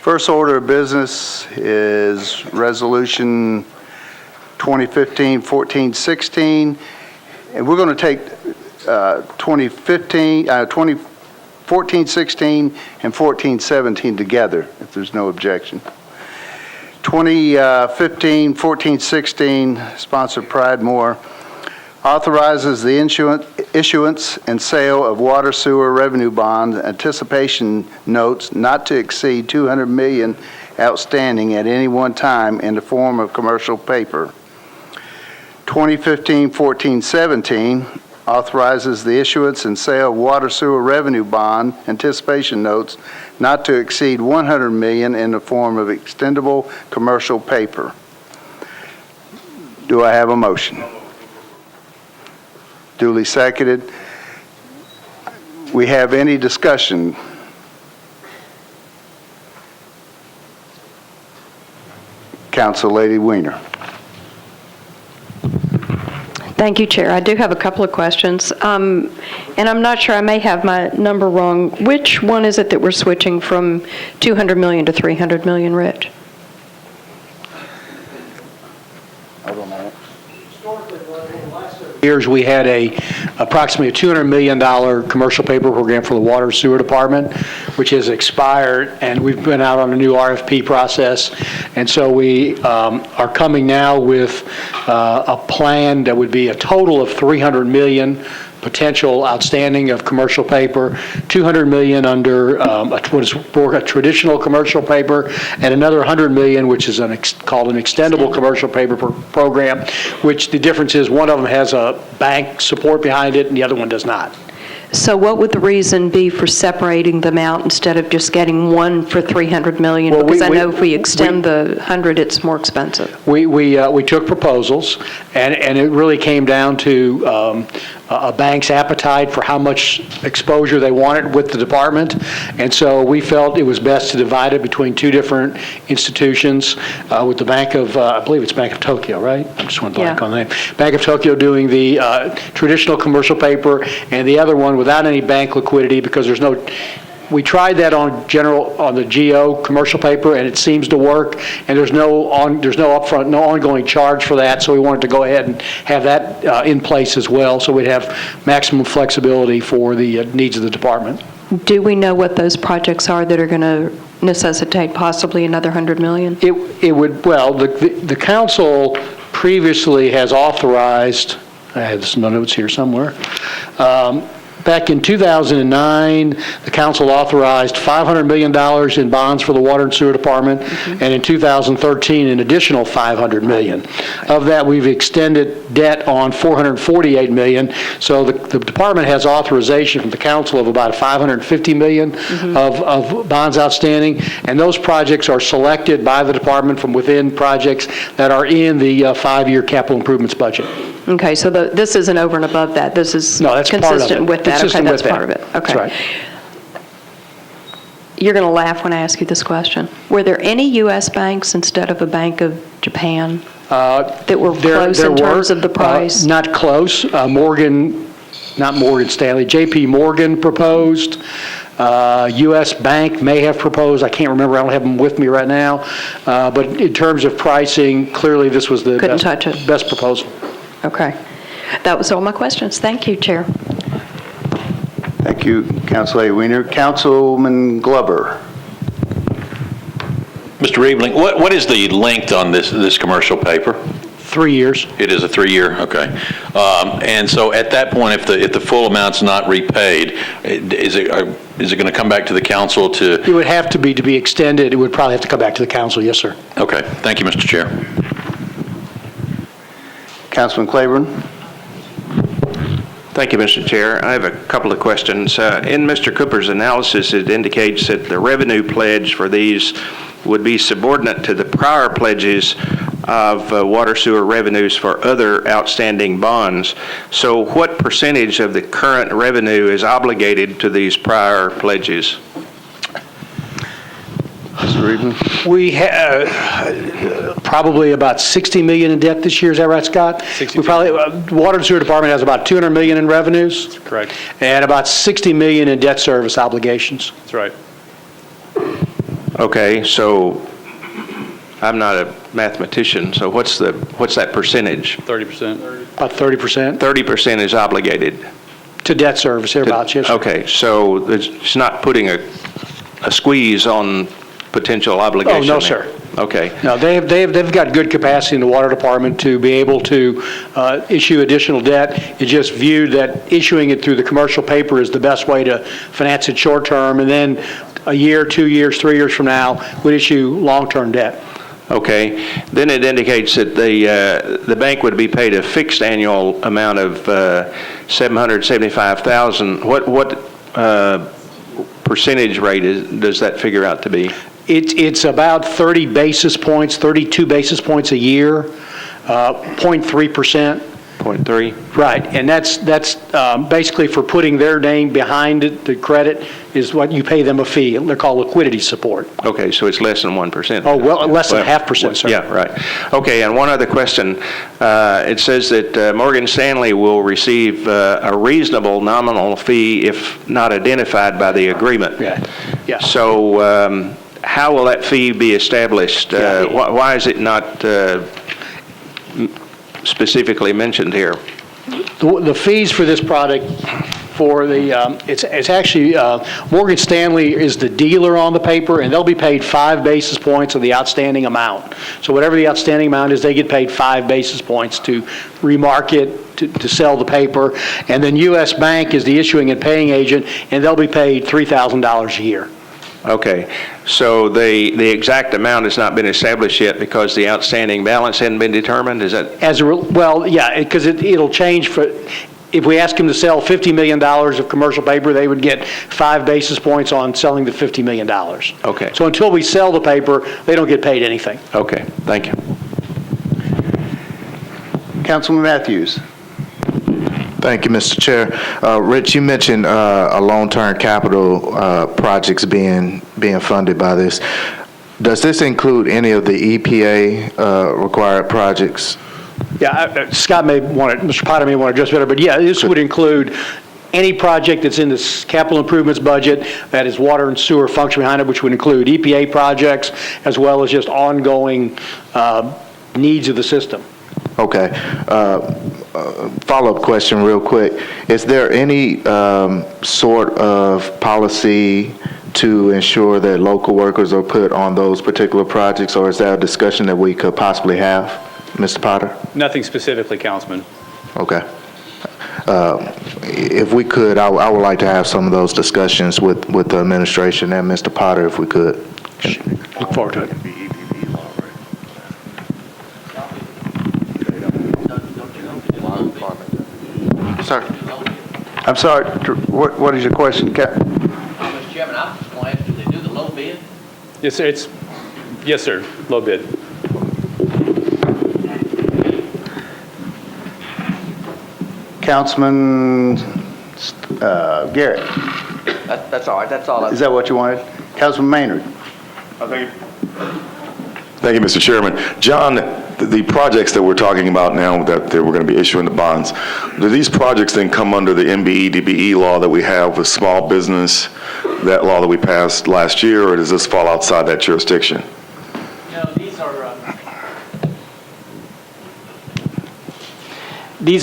First order of business is Resolution 2015-14-16, and we're going to take 14-16 and 14-17 together, if there's no objection. 2015-14-16, sponsored Pride Moore, authorizes the issuance and sale of water sewer revenue bonds anticipation notes not to exceed $200 million outstanding at any one time in the form of commercial paper. 2015-14-17 authorizes the issuance and sale of water sewer revenue bond anticipation notes not to exceed $100 million in the form of extendable commercial paper. Do I have a motion? Duly seconded. We have any discussion? Council Lady Weiner. Thank you, Chair. I do have a couple of questions, and I'm not sure, I may have my number wrong. Which one is it that we're switching from $200 million to $300 million, Rich? Years we had approximately a $200 million commercial paper program for the water sewer department, which has expired, and we've been out on a new RFP process, and so we are coming now with a plan that would be a total of $300 million potential outstanding of commercial paper, $200 million under what is a traditional commercial paper, and another $100 million, which is called an extendable commercial paper program, which the difference is one of them has a bank support behind it and the other one does not. So what would the reason be for separating them out instead of just getting one for $300 million? Well, because I know if we extend the 100, it's more expensive. We took proposals, and it really came down to a bank's appetite for how much exposure they wanted with the department, and so we felt it was best to divide it between two different institutions, with the Bank of, I believe it's Bank of Tokyo, right? I just went blank on the name. Bank of Tokyo doing the traditional commercial paper, and the other one without any bank liquidity, because there's no. We tried that on the GO commercial paper, and it seems to work. And there's no upfront, no ongoing charge for that. So we wanted to go ahead and have that in place as well, so we'd have maximum flexibility for the needs of the department. Do we know what those projects are that are going to necessitate possibly another $100 million? It would. Well, the council previously has authorized. I have some notes here somewhere. Back in 2009, the council authorized $500 million in bonds for the water and sewer department, and in 2013, an additional $500 million. Of that, we've extended debt on $448 million, so the department has authorization from the council of about $550 million of bonds outstanding, and those projects are selected by the department from within projects that are in the 5-year capital improvements budget. Okay, so this isn't over and above that. This is that's consistent with that. Okay, that's part of it. Okay. That's right. You're going to laugh when I ask you this question. Were there any U.S. banks instead of a Bank of Japan that were close in terms of the price? Not close. Not Morgan Stanley. J.P. Morgan proposed. U.S. Bank may have proposed. I can't remember. I don't have them with me right now. But in terms of pricing, clearly this was the best proposal. Okay. That was all my questions. Thank you, Chair. Thank you, Councilor Weiner. Councilman Glover. Mr. Riebling, what is the length on this commercial paper? 3 years. It is a 3-year, okay. And so at that point, if the full amount's not repaid, is it going to come back to the council to? It would have to be extended. It would probably have to come back to the council. Yes, sir. Okay. Thank you, Mr. Chair. Councilman Claiborne. Thank you, Mr. Chair. I have a couple of questions. In Mr. Cooper's analysis, it indicates that the revenue pledge for these would be subordinate to the prior pledges of water sewer revenues for other outstanding bonds. So what percentage of the current revenue is obligated to these prior pledges? Mr. Reedman? We have probably about $60 million in debt this year. Is that right, Scott? We probably Water and Sewer Department has about $200 million in revenues. That's correct. And about $60 million in debt service obligations. That's right. Okay, so I'm not a mathematician, so what's that percentage? 30%. About 30% 30% is obligated. to debt service, thereabouts, yes. sir. Okay, so it's not putting a squeeze on potential obligation Oh, no, there. sir. Okay, No, they've got good capacity in the water department to be able to issue additional debt. It's just viewed that issuing it through the commercial paper is the best way to finance it short-term, and then a year, 2 years, 3 years from now, would issue long-term debt. okay. Then it indicates that the bank would be paid a fixed annual amount of $775,000. What percentage rate does that figure out to be? It's about 30 basis points, 32 basis points a year, 0.3%. 0.3? Right, and that's basically for putting their name behind it, the credit is what you pay them a fee. They're called liquidity support. Okay, so it's less than 1%. Oh, well, less than Well, 0.5%, sir. Yeah, right. Okay, and one other question. It says that Morgan Stanley will receive a reasonable nominal fee if not identified by the agreement. Yeah, yeah. So how will that fee be established? Why is it not specifically mentioned here? The fees for this product, for the, it's actually, Morgan Stanley is the dealer on the paper, and they'll be paid 5 basis points of the outstanding amount. So whatever the outstanding amount is, they get paid 5 basis points to remarket, to sell the paper. And then U.S. Bank is the issuing and paying agent, and they'll be paid $3,000 a year. Okay, so the exact amount has not been established yet because the outstanding balance hadn't been determined? Is that? Well, yeah, because it'll change for, if we ask them to sell $50 million of commercial paper, they would get 5 basis points on selling the $50 million. Okay. So until we sell the paper, they don't get paid anything. Okay, thank you. Councilman Matthews. Thank you, Mr. Chair. Rich, you mentioned a long-term capital projects being funded by this. Does this include any of the EPA required projects? Yeah, Scott may want to, Mr. Potter may want to address better, but yeah, this would include any project that's in this capital improvements budget that is water and sewer function behind it, which would include EPA projects as well as just ongoing needs of the system. Okay. Follow-up question real quick. Is there any sort of policy to ensure that local workers are put on those particular projects, or is that a discussion that we could possibly have, Mr. Potter? Nothing specifically, Councilman. Okay. If we could, I would like to have some of those discussions with the administration and Mr. Potter, if we could. Look forward to it. Sir. I'm sorry, what is your question? Mr. Chairman, I was just going to ask, do they do the low bid? Yes, sir, yes, sir, low bid. Councilman Garrett, That's all right, that's all. is that what you wanted? Councilman Maynard. Thank you, Mr. Chairman. John, the projects that we're talking about now that we're going to be issuing the bonds, do these projects then come under the MBE, DBE law that we have with small business, that law that we passed last year, or does this fall outside that jurisdiction? No, these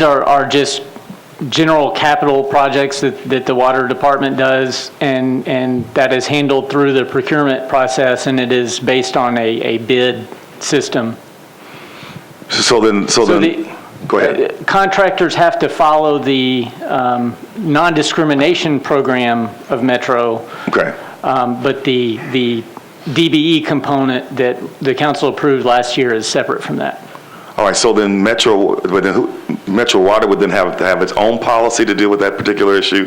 are just general capital projects that the water department does, and that is handled through the procurement process, and it is based on a bid system. So then, go ahead. Contractors have to follow the non-discrimination program of Metro. Okay. But the DBE component that the council approved last year is separate from that. All right, so then Metro Water would then have to have its own policy to deal with that particular issue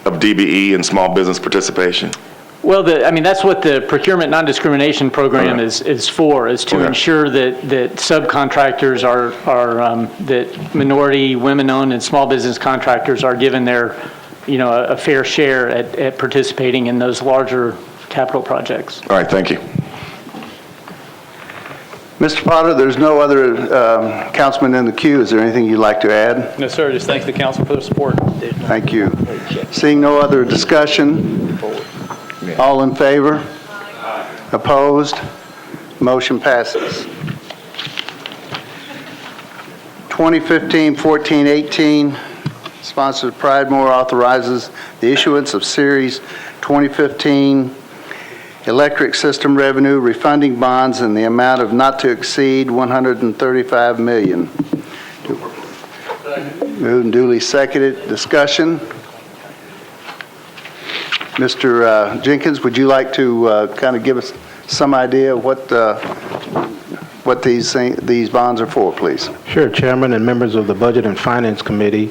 of DBE and small business participation? Well, that's what the procurement non-discrimination program is for, is to ensure that subcontractors that minority, women-owned, and small business contractors are given their, a fair share at participating in those larger capital projects. All right, thank you. Mr. Potter, there's no other councilman in the queue. Is there anything you'd like to add? No, sir, just thank the council for their support. Thank you. Seeing no other discussion, all in favor? Opposed? Motion passes. 2015-14-18, sponsored Pridemore authorizes the issuance of Series 2015 electric system revenue refunding bonds in the amount of not to exceed $135 million. Moved and duly seconded. Discussion. Mr. Jenkins, would you like to kind of give us some idea of what these bonds are for, please? Sure, Chairman and members of the Budget and Finance Committee.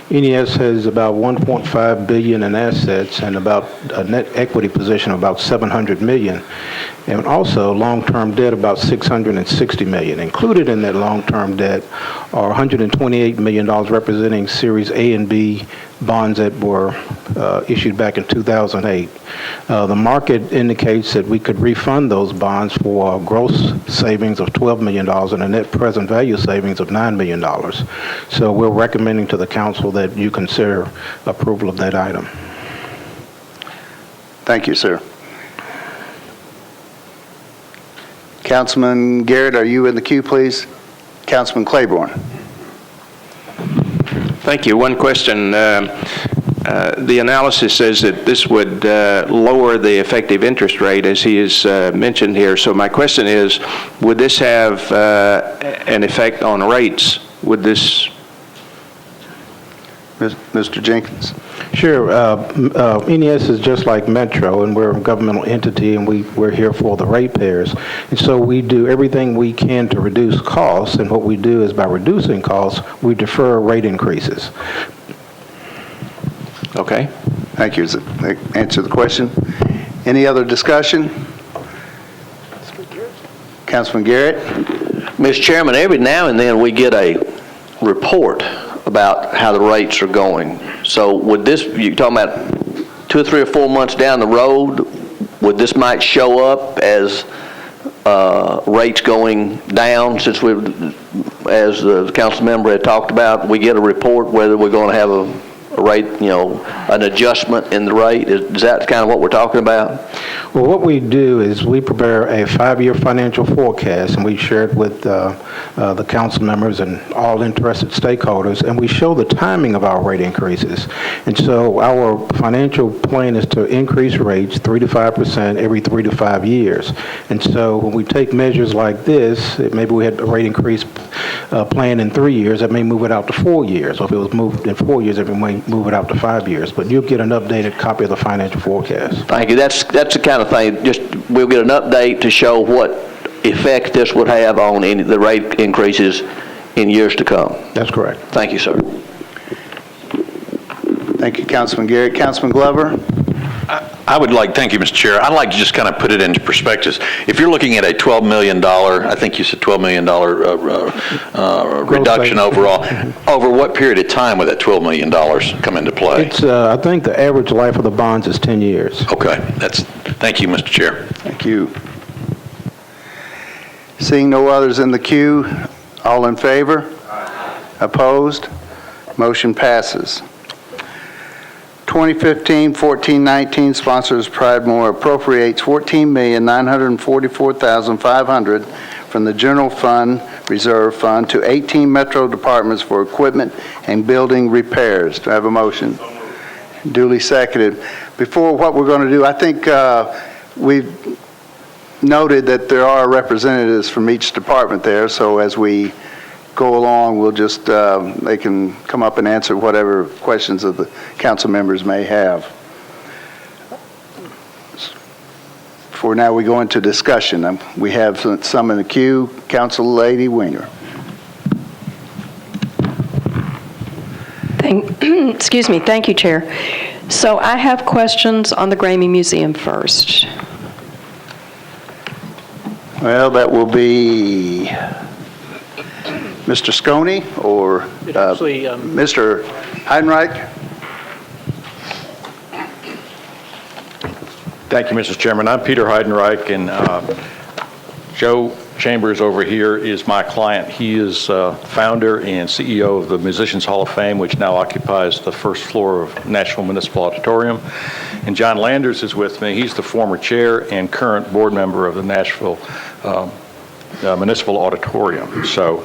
NES has about $1.5 billion in assets and about a net equity position of about $700 million, and also long-term debt about $660 million. Included in that long-term debt are $128 million representing Series A and B bonds that were issued back in 2008. The market indicates that we could refund those bonds for a gross savings of $12 million and a net present value savings of $9 million. So we're recommending to the council that you consider approval of that item. Thank you, sir. Councilman Garrett, are you in the queue, please? Councilman Claiborne. Thank you. One question. The analysis says that this would lower the effective interest rate, as he has mentioned here. So my question is, would this have an effect on rates? Would this? Mr. Jenkins. Sure. NES is just like Metro, and we're a governmental entity, and we're here for the ratepayers. And so we do everything we can to reduce costs, and what we do is by reducing costs, we defer rate increases. Okay. Thank you. Does that answer the question? Any other discussion? Councilman Garrett? Mr. Chairman, every now and then we get a report about how the rates are going. So would this, you're talking about 2 or 3 or 4 months down the road, would this might show up as rates going down, since as the council member had talked about, we get a report whether we're going to have a rate, an adjustment in the rate? Is that kind of what we're talking about? Well, what we do is we prepare a 5-year financial forecast, and we share it with the council members and all interested stakeholders, and we show the timing of our rate increases. And so our financial plan is to increase rates 3 to 5% every 3 to 5 years. And so when we take measures like this, maybe we had a rate increase plan in 3 years, that may move it out to 4 years. Or if it was moved in 4 years, it may move it out to 5 years. But you'll get an updated copy of the financial forecast. Thank you. That's the kind of thing, just we'll get an update to show what effect this would have on the rate increases in years to come. That's correct. Thank you, sir. Thank you, Councilman Garrett. Councilman Glover? I would like, thank you, Mr. Chair. I'd like to just kind of put it into perspective. If you're looking at a $12 million, I think you said $12 million reduction overall, over what period of time would that $12 million come into play? It's, I think the average life of the bonds is 10 years. Okay, thank you, Mr. Chair. Thank you. Seeing no others in the queue, all in favor? Opposed? Motion passes. 2015-14-19 sponsors Pridemore appropriates $14,944,500 from the General Fund Reserve Fund to 18 Metro departments for equipment and building repairs. Do I have a motion? Duly seconded. Before what we're going to do, I think we've noted that there are representatives from each department there, so as we go along, we'll just, they can come up and answer whatever questions of the council members may have. For now, we go into discussion. We have some in the queue. Council Lady Winger. Excuse me. Thank you, Chair. So I have questions on the Grammy Museum first. Well, that will be Mr. Sconey or Mr. Heidenreich? Thank you, Mr. Chairman. I'm Peter Heidenreich, and Joe Chambers over here is my client. He is founder and CEO of the Musicians Hall of Fame, which now occupies the first floor of Nashville Municipal Auditorium. And John Landers is with me. He's the former chair and current board member of the Nashville Municipal Auditorium. So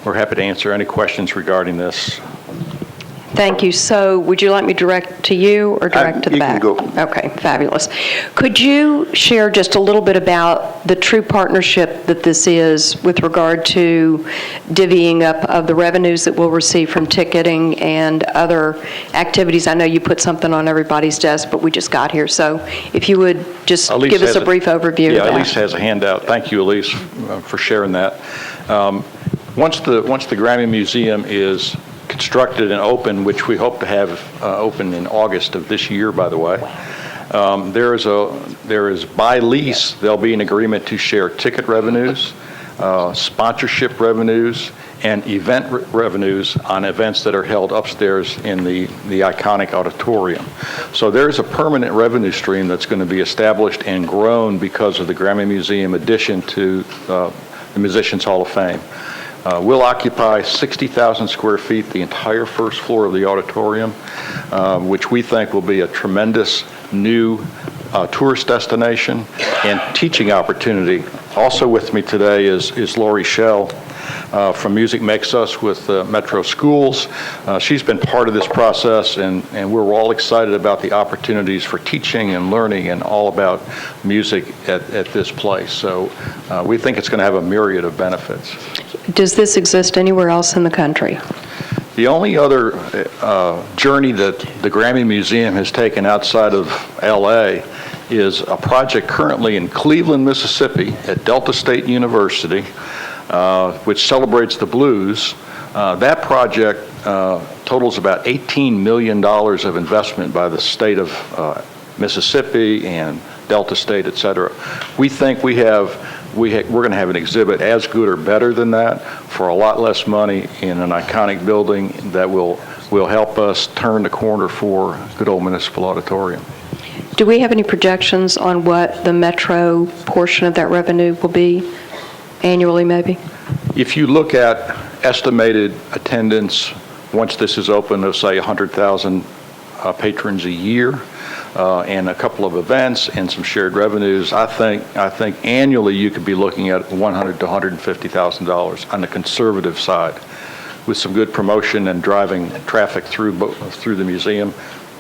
we're happy to answer any questions regarding this. Thank you. So would you like me to direct to you or direct to the you back? can go. Okay, fabulous. Could you share just a little bit about the true partnership that this is with regard to divvying up of the revenues that we'll receive from ticketing and other activities? I know you put something on everybody's desk, but we just got here. So if you would just Elise give us has a brief overview of Yeah, that. Elise has a handout. Thank you, Elise, for sharing that. Once the Grammy Museum is constructed and open, which we hope to have open in August of this year, by the way, there is by lease, there'll be an agreement to share ticket revenues, sponsorship revenues, and event revenues on events that are held upstairs in the iconic auditorium. So there's a permanent revenue stream that's going to be established and grown because of the Grammy Museum addition to the Musicians Hall of Fame. We'll occupy 60,000 square feet, the entire first floor of the auditorium, which we think will be a tremendous new tourist destination and teaching opportunity. Also with me today is Lori Schell from Music Makes Us with Metro Schools. She's been part of this process, and we're all excited about the opportunities for teaching and learning and all about music at this place. So we think it's going to have a myriad of benefits. Does this exist anywhere else in the country? The only other journey that the Grammy Museum has taken outside of LA is a project currently in Cleveland, Mississippi at Delta State University, which celebrates the blues. That project totals about $18 million of investment by the state of Mississippi and Delta State, et cetera. We think we're going to have an exhibit as good or better than that for a lot less money in an iconic building that will help us turn the corner for good old municipal auditorium. Do we have any projections on what the Metro portion of that revenue will be annually, maybe? If you look at estimated attendance, once this is open, of say 100,000 patrons a year, and a couple of events and some shared revenues, I think annually you could be looking at $100,000 to $150,000 on the conservative side. With some good promotion and driving traffic through the museum,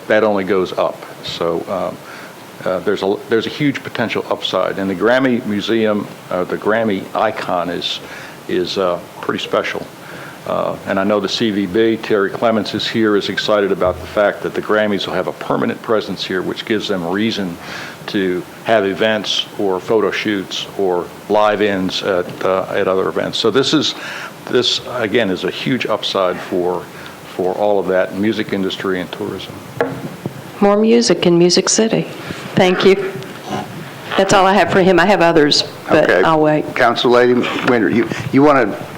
that only goes up. So there's a huge potential upside, and the Grammy Museum, the Grammy icon is pretty special. And I know the CVB, Terry Clements is here, is excited about the fact that the Grammys will have a permanent presence here, which gives them reason to have events or photo shoots or live-ins at other events. So this again is a huge upside for all of that music industry and tourism. More music in Music City. Thank you. That's all I have for him. I have others, but Okay. I'll wait. Council Lady Winter, you want to...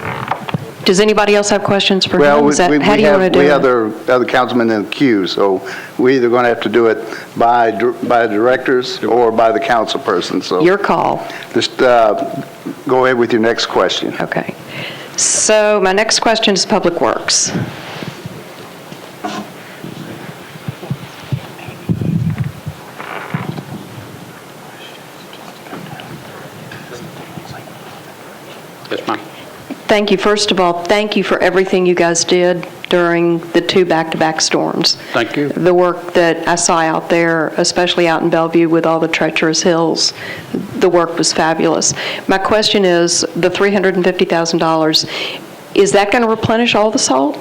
Does anybody else have questions for Well, him? How do you want to do we it? have other councilmen in the queue, so we're either going to have to do it by directors or by the council person, so... Your call. Just go ahead with your next question. Okay. So my next question is Public Works. Yes, ma'am. Thank you. First of all, thank you for everything you guys did during the two back-to-back storms. Thank you. The work that I saw out there, especially out in Bellevue with all the treacherous hills, the work was fabulous. My question is, the $350,000, is that going to replenish all the salt?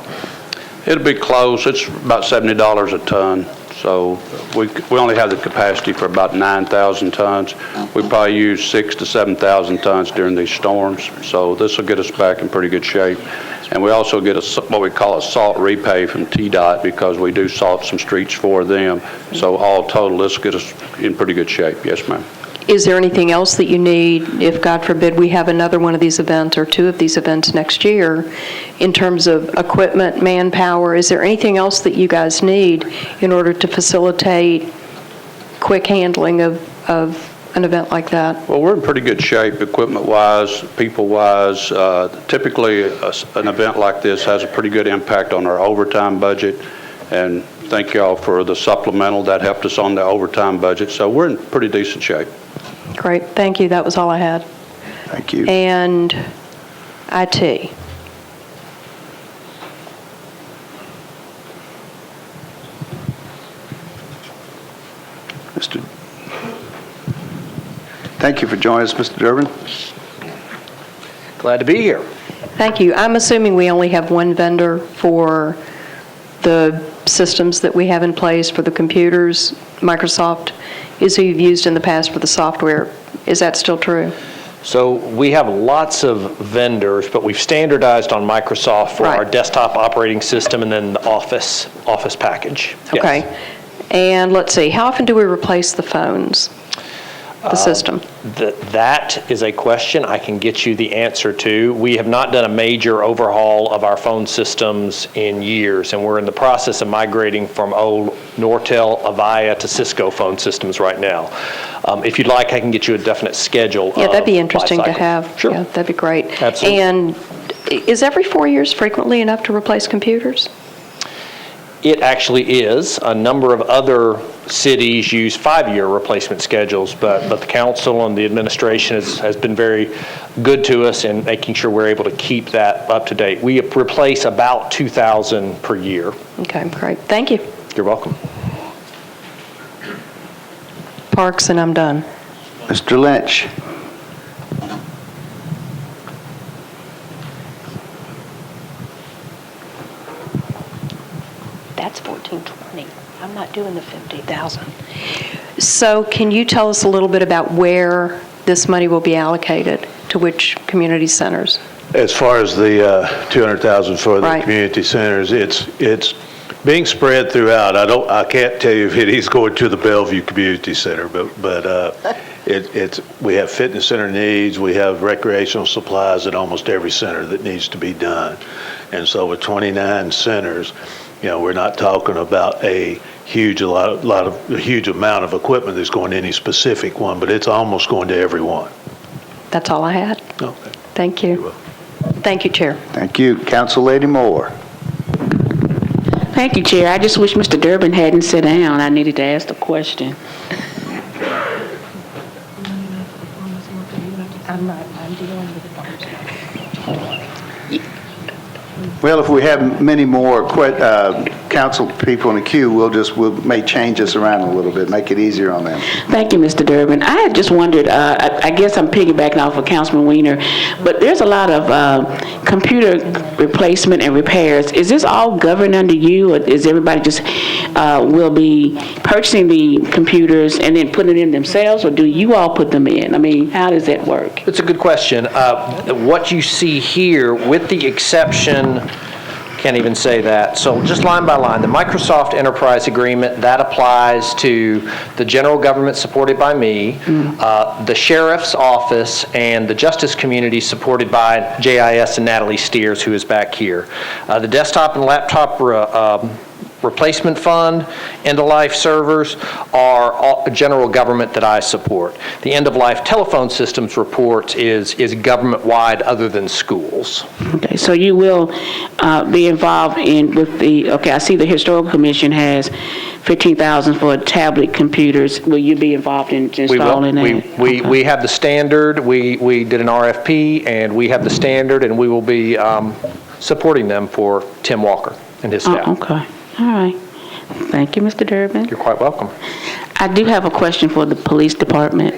It'll be close. It's about $70 a ton. So we only have the capacity for about 9,000 tons. We probably use 6,000 to 7,000 tons during these storms. So this will get us back in pretty good shape. And we also get what we call a salt repay from TDOT because we do salt some streets for them. So all total, this will get us in pretty good shape. Yes, ma'am. Is there anything else that you need if, God forbid, we have another one of these events or two of these events next year in terms of equipment, manpower? Is there anything else that you guys need in order to facilitate quick handling of an event like that? Well, we're in pretty good shape, equipment-wise, people-wise. Typically, an event like this has a pretty good impact on our overtime budget, and thank y'all for the supplemental. That helped us on the overtime budget, so we're in pretty decent shape. Great, thank you, that was all I had. Thank you. And IT. Thank you for joining us, Mr. Durbin. Glad to be here. Thank you. I'm assuming we only have one vendor for the systems that we have in place for the computers. Microsoft is who you've used in the past for the software. Is that still true? So we have lots of vendors, but we've standardized on Microsoft for our desktop operating system and then the Office package. Yes. Okay. And let's see, how often do we replace the phones, the system? That is a question I can get you the answer to. We have not done a major overhaul of our phone systems in years, and we're in the process of migrating from old Nortel, Avaya to Cisco phone systems right now. If you'd like, I can get you a definite schedule. Yeah, that'd be interesting to life cycle. have. Sure. Yeah, that'd be great. Absolutely. And is every 4 years frequently enough to replace computers? It actually is. A number of other cities use 5-year replacement schedules, but the council and the administration has been very good to us in making sure we're able to keep that up to date. We replace about 2,000 per year. Okay, great. Thank you. You're welcome. Parks, and I'm done. Mr. Lynch. That's 1420. I'm not doing the 50,000. So can you tell us a little bit about where this money will be allocated, to which community centers? As far as the 200,000 for the Right. community centers, it's being spread throughout. I can't tell you if it is going to the Bellevue Community Center, but we have fitness center needs, we have recreational supplies at almost every center that needs to be done. And so with 29 centers, we're not talking about a huge amount of equipment that's going to any specific one, but it's almost going to every one. That's all I had. Okay. Thank you. Thank you, Chair. Thank you. Council Lady Moore. Thank you, Chair. I just wish Mr. Durbin hadn't sat down. I needed to ask the question. I'm dealing with the Well, if we have many more council people in the queue, we'll make changes around a little bit, make it easier on them. Thank you, Mr. Durbin. I had just wondered, I guess I'm piggybacking off of Councilman Weiner, but there's a lot of computer replacement and repairs. Is this all governed under you, or is everybody just will be purchasing the computers and then putting it in themselves, or do you all put them in? I mean, how does that work? It's a good question. What you see here, with the exception, can't even say that. So just line by line, the Microsoft Enterprise Agreement, that applies to the general government supported by me, the Sheriff's Office, and the Justice Community supported by JIS and Natalie Steers, who is back here. The desktop and laptop replacement fund, end-of-life servers are all general government that I support. The end-of-life telephone systems report is government-wide other than schools. Okay, so you will be involved I see the Historical Commission has 15,000 for tablet computers. Will you be involved in installing that? We have the standard. We did an RFP, and we have the standard, and we will be supporting them for Tim Walker and his staff. Okay. All right. Thank you, Mr. Durbin. You're quite welcome. I do have a question for the police department.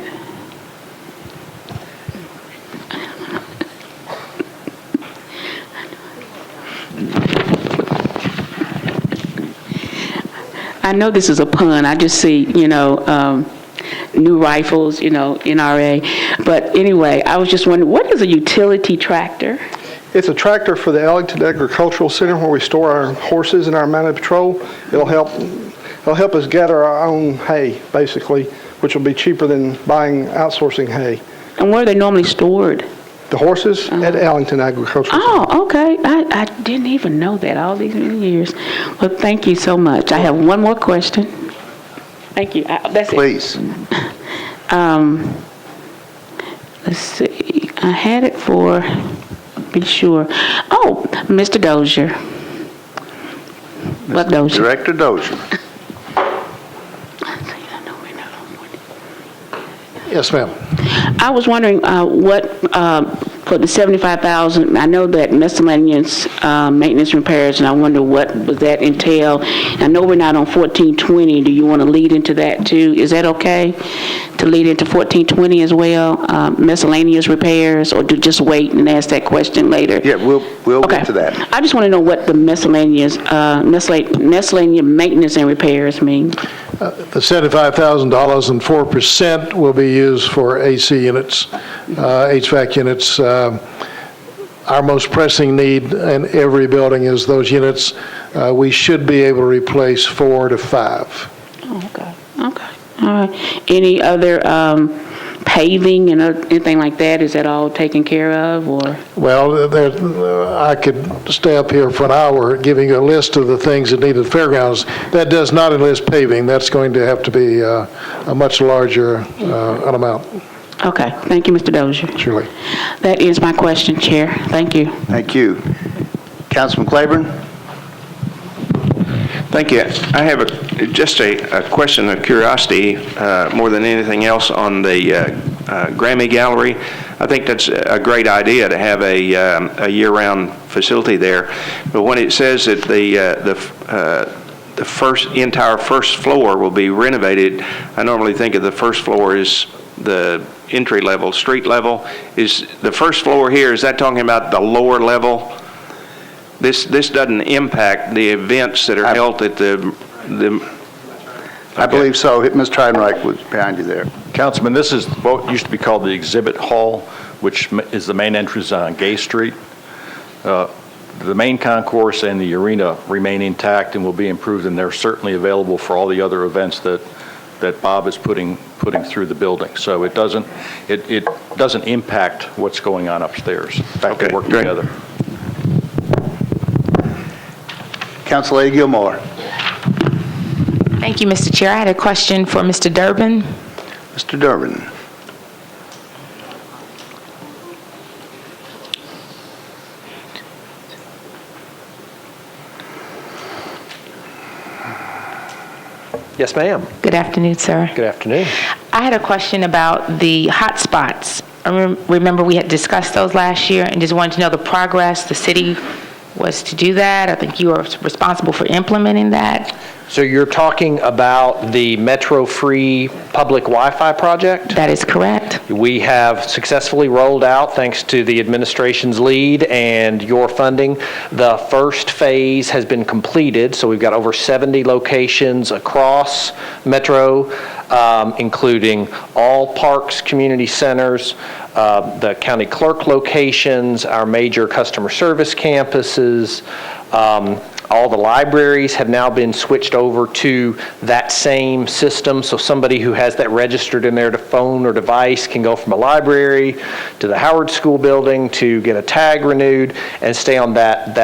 I know this is a pun. I just see, new rifles, NRA. But anyway, I was just wondering, what is a utility tractor? It's a tractor for the Ellington Agricultural Center where we store our horses and our mounted patrol. It'll help us gather our own hay, basically, which will be cheaper than buying outsourcing hay. And where are they normally stored? The horses at Ellington Agricultural Center. Oh, okay. I didn't even know that all these many years. Well, thank you so much. I have one more question. Thank you. That's Please. it. Let's see, I had it for, be sure. Oh, Mr. Dozier. What Dozier? Director Dozier. Yes, ma'am. I was wondering what, for the $75,000, I know that miscellaneous maintenance repairs, and I wonder what would that entail? I know we're not on 1420. Do you want to lead into that too? Is that okay to lead into 1420 as well, miscellaneous repairs, or to just wait and ask that question later? Yeah, we'll get to that. I just want to know what the miscellaneous maintenance and repairs mean. The $75,000 and 4% will be used for AC units, HVAC units. Our most pressing need in every building is those units. We should be able to replace 4 to 5. Okay. All right. Any other paving and anything like that? Is that all taken care of, or? Well, I could stay up here for an hour giving you a list of the things that need at the fairgrounds. That does not enlist paving. That's going to have to be a much larger amount. Okay. Thank you, Mr. Dozier. Surely. That is my question, Chair. Thank you. Thank you. Councilman Claiborne? Thank you. I have just a question of curiosity more than anything else on the Grammy Gallery. I think that's a great idea to have a year-round facility there. But when it says that the entire first floor will be renovated, I normally think of the first floor as the entry level, street level. Is the first floor here, is that talking about the lower level? This doesn't impact the events that are held at the I believe so. Ms. Heidenreich was behind you there. Councilman, this is what used to be called the exhibit hall, which is the main entrance on Gay Street. The main concourse and the arena remain intact and will be improved, and they're certainly available for all the other events that Bob is putting through the building. So it doesn't impact what's going on upstairs. In fact, they work together. Councilor Gilmore. Thank you, Mr. Chair. I had a question for Mr. Durbin. Mr. Durbin. Yes, ma'am. Good afternoon, sir. Good afternoon. I had a question about the hot spots. I remember we had discussed those last year and just wanted to know the progress. The city was to do that. I think you are responsible for implementing that. So you're talking about the Metro Free Public Wi-Fi project? That is correct. We have successfully rolled out, thanks to the administration's lead and your funding. The first phase has been completed, so we've got over 70 locations across Metro, including all parks, community centers, the county clerk locations, our major customer service campuses. All the libraries have now been switched over to that same system, so somebody who has that registered in their phone or device can go from a library to the Howard School building to get a tag renewed and stay on that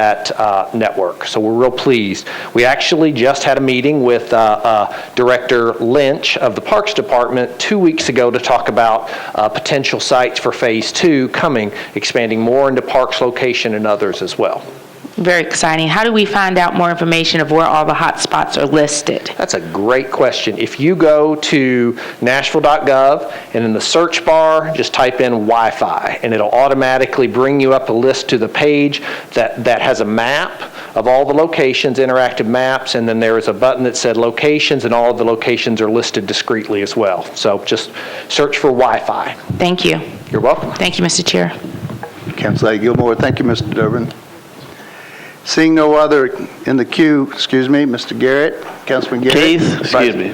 network. So we're real pleased. We actually just had a meeting with Director Lynch of the Parks Department 2 weeks ago to talk about potential sites for Phase 2 coming, expanding more into Parks location and others as well. Very exciting. How do we find out more information of where all the hot spots are listed? That's a great question. If you go to nashville.gov and in the search bar, just type in Wi-Fi and it'll automatically bring you up a list to the page that has a map of all the locations, interactive maps, and then there is a button that said locations, and all of the locations are listed discreetly as well. So just search for Wi-Fi. Thank you. You're welcome. Thank you, Mr. Chair. Councilor Gilmore. Thank you, Mr. Durbin. Seeing no other in the queue, excuse me, Mr. Garrett, Councilman Garrett. Keith, excuse me.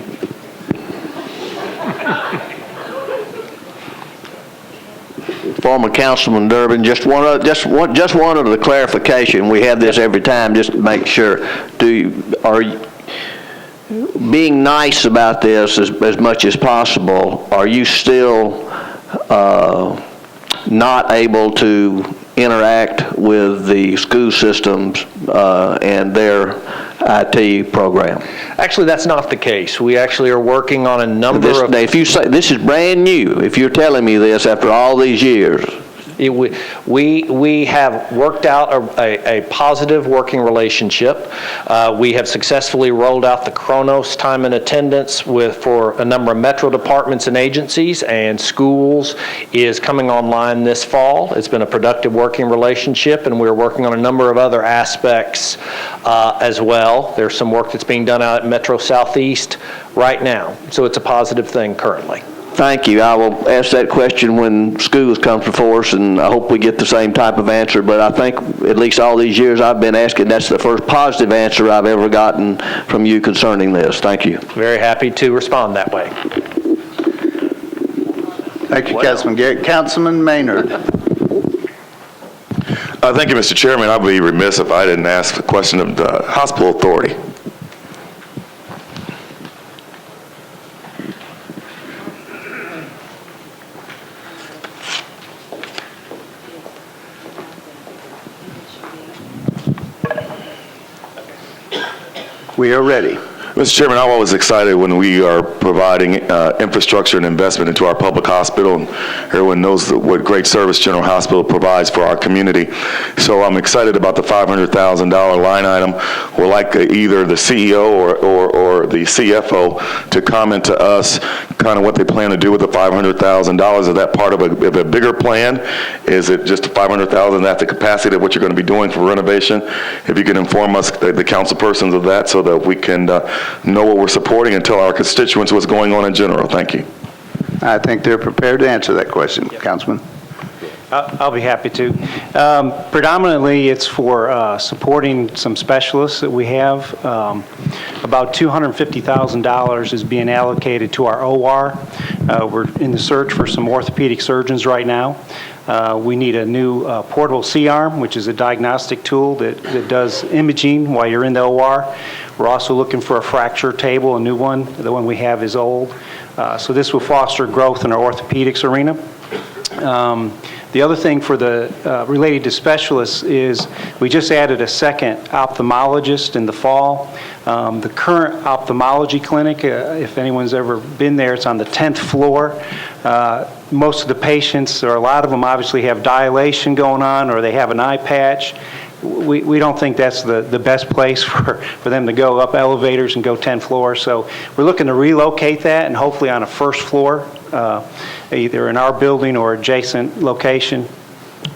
Former Councilman Durbin, just wanted the clarification. We have this every time, just to make sure. Are you being nice about this as much as possible? Are you still not able to interact with the school systems and their IT program? Actually, that's not the case. We actually are working on a number of... Now, if you say, this is brand new, if you're telling me this after all these years. We have worked out a positive working relationship. We have successfully rolled out the Kronos time and attendance for a number of metro departments and agencies, and schools is coming online this fall. It's been a productive working relationship, and we're working on a number of other aspects as well. There's some work that's being done out at Metro Southeast right now, so it's a positive thing currently. Thank you. I will ask that question when schools come before us, and I hope we get the same type of answer. But I think at least all these years I've been asking, that's the first positive answer I've ever gotten from you concerning this. Thank you. Very happy to respond that way. Thank you, Councilman Garrett. Councilman Maynard. Thank you, Mr. Chairman. I'd be remiss if I didn't ask the question of the hospital authority. We are ready. Mr. Chairman, I'm always excited when we are providing infrastructure and investment into our public hospital. And everyone knows what great service General Hospital provides for our community. So I'm excited about the $500,000 line item. We'd like either the CEO or the CFO to comment to us kind of what they plan to do with the $500,000. Is that part of a bigger plan? Is it just the $500,000 at the capacity of what you're going to be doing for renovation? If you can inform us, the council persons, of that so that we can know what we're supporting and tell our constituents what's going on in general. Thank you. I think they're prepared to answer that question, Councilman. I'll be happy to. Predominantly, it's for supporting some specialists that we have. About $250,000 is being allocated to our OR. We're in the search for some orthopedic surgeons right now. We need a new portable C-arm, which is a diagnostic tool that does imaging while you're in the OR. We're also looking for a fracture table, a new one. The one we have is old. So this will foster growth in our orthopedics arena. The other thing for the related to specialists is we just added a second ophthalmologist in the fall. The current ophthalmology clinic, if anyone's ever been there, it's on the 10th floor. Most of the patients, or a lot of them, obviously have dilation going on, or they have an eye patch. We don't think that's the best place for them to go up elevators and go 10 floors. So we're looking to relocate that, and hopefully on a first floor, either in our building or adjacent location.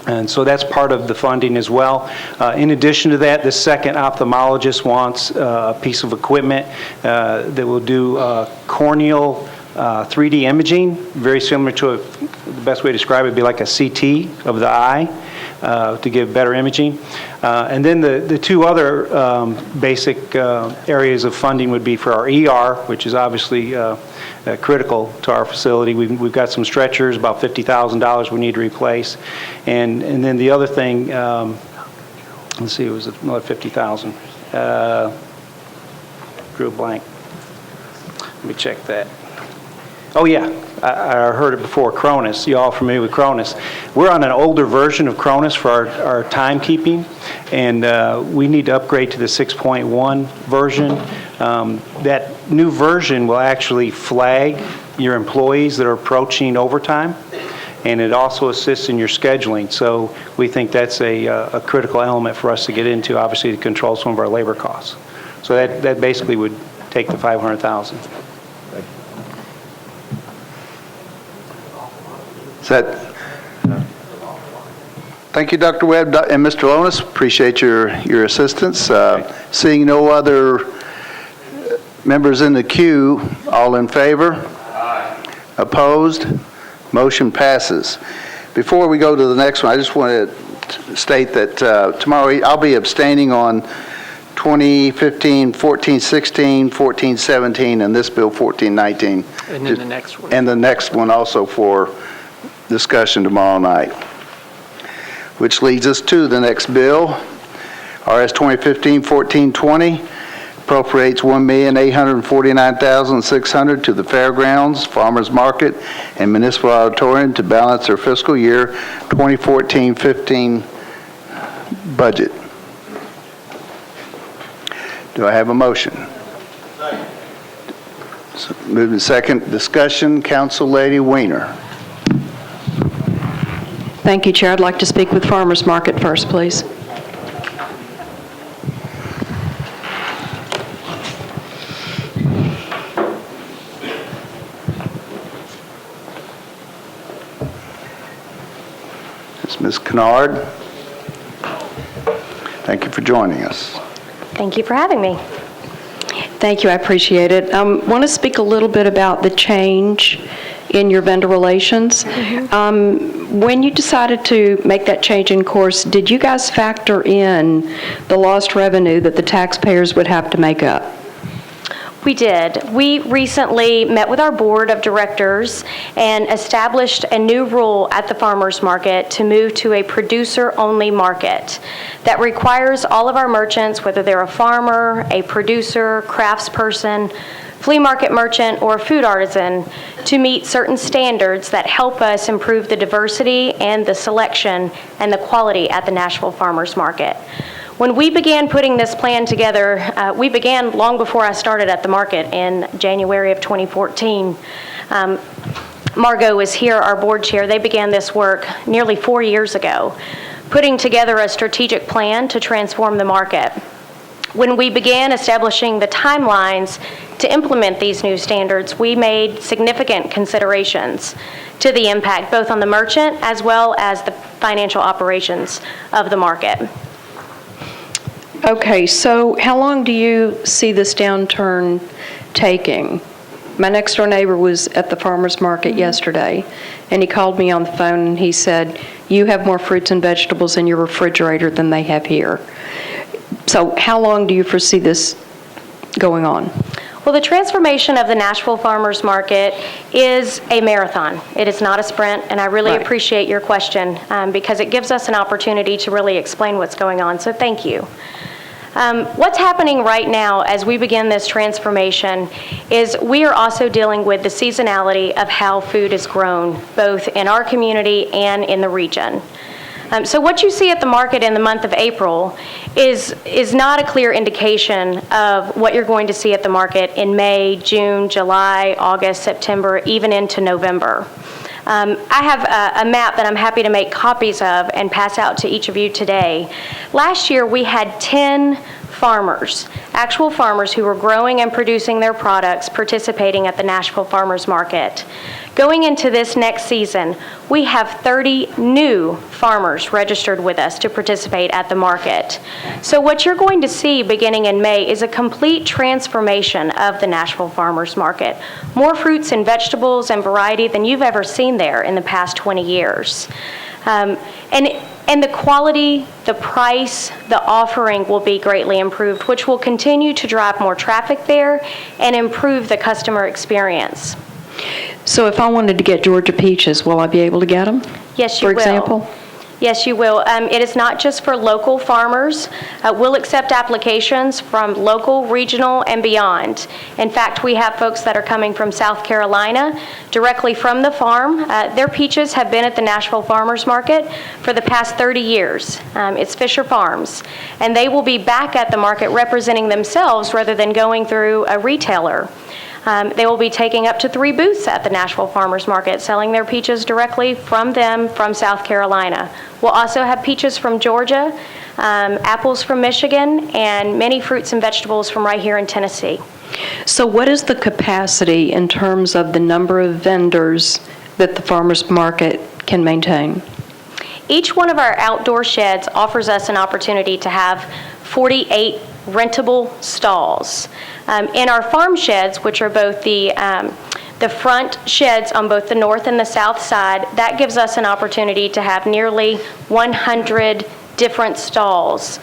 And so that's part of the funding as well. In addition to that, the second ophthalmologist wants a piece of equipment that will do corneal 3D imaging, very similar to the best way to describe it would be like a CT of the eye. To give better imaging. And then the two other basic areas of funding would be for our ER, which is obviously critical to our facility. We've got some stretchers, about $50,000 we need to replace. And then the other thing, let's see, it was another $50,000. Drew a blank. Let me check that. Oh yeah, I heard it before, Cronus. You all familiar with Cronus? We're on an older version of Cronus for our timekeeping, and we need to upgrade to the 6.1 version. That new version will actually flag your employees that are approaching overtime, and it also assists in your scheduling. So we think that's a critical element for us to get into, obviously, to control some of our labor costs. So that basically would take the $500,000. Thank you, Dr. Webb and Mr. Lonis. Appreciate your assistance. Seeing no other members in the queue, all in favor? Aye. Opposed? Motion passes. Before we go to the next one, I just want to state that tomorrow I'll be abstaining on 2015, 1416, 1417, and this bill 1419. And then the next one. And the next one also for discussion tomorrow night. Which leads us to the next bill, RS 2015-1420, appropriates $1,849,600 to the fairgrounds, farmers market, and municipal auditorium to balance their fiscal year 2014-15 budget. Do I have a motion? Moving second, discussion, Council Lady Weiner. Thank you, Chair. I'd like to speak with Farmers Market first, please. It's Ms. Kennard. Thank you for joining us. Thank you for having me. Thank you, I appreciate it. I want to speak a little bit about the change in your vendor relations. When you decided to make that change in course, did you guys factor in the lost revenue that the taxpayers would have to make up? We did. We recently met with our board of directors and established a new rule at the farmers market to move to a producer-only market that requires all of our merchants, whether they're a farmer, a producer, craftsperson, flea market merchant, or food artisan, to meet certain standards that help us improve the diversity and the selection and the quality at the Nashville Farmers Market. When we began putting this plan together, we began long before I started at the market in January of 2014. Margot is here, our board chair. They began this work nearly 4 years ago, putting together a strategic plan to transform the market. When we began establishing the timelines to implement these new standards, we made significant considerations to the impact both on the merchant as well as the financial operations of the market. Okay, so how long do you see this downturn taking? My next door neighbor was at the farmer's market yesterday, and he called me on the phone and he said, you have more fruits and vegetables in your refrigerator than they have here. So how long do you foresee this going on? Well, the transformation of the Nashville Farmers Market is a marathon. It is not a sprint, and I really appreciate your question because it gives us an opportunity to really explain what's going on, so thank you. What's happening right now as we begin this transformation is we are also dealing with the seasonality of how food is grown, both in our community and in the region. So what you see at the market in the month of April is not a clear indication of what you're going to see at the market in May, June, July, August, September, even into November. I have a map that I'm happy to make copies of and pass out to each of you today. Last year we had 10 farmers, actual farmers who were growing and producing their products participating at the Nashville Farmers Market. Going into this next season, we have 30 new farmers registered with us to participate at the market. So what you're going to see beginning in May is a complete transformation of the Nashville Farmers Market. More fruits and vegetables and variety than you've ever seen there in the past 20 years. And the quality, the price, the offering will be greatly improved, which will continue to drive more traffic there and improve the customer experience. So if I wanted to get Georgia peaches, will I be able to get them? Yes, you will. For example? Yes, you will. It is not just for local farmers. We'll accept applications from local, regional, and beyond. In fact, we have folks that are coming from South Carolina directly from the farm. Their peaches have been at the Nashville Farmers Market for the past 30 years. It's Fisher Farms. And they will be back at the market representing themselves rather than going through a retailer. They will be taking up to 3 booths at the Nashville Farmers Market, selling their peaches directly from them from South Carolina. We'll also have peaches from Georgia, apples from Michigan, and many fruits and vegetables from right here in Tennessee. So what is the capacity in terms of the number of vendors that the farmers market can maintain? Each one of our outdoor sheds offers us an opportunity to have 48 rentable stalls. In our farm sheds, which are both the front sheds on both the north and the south side, that gives us an opportunity to have nearly 100 different stalls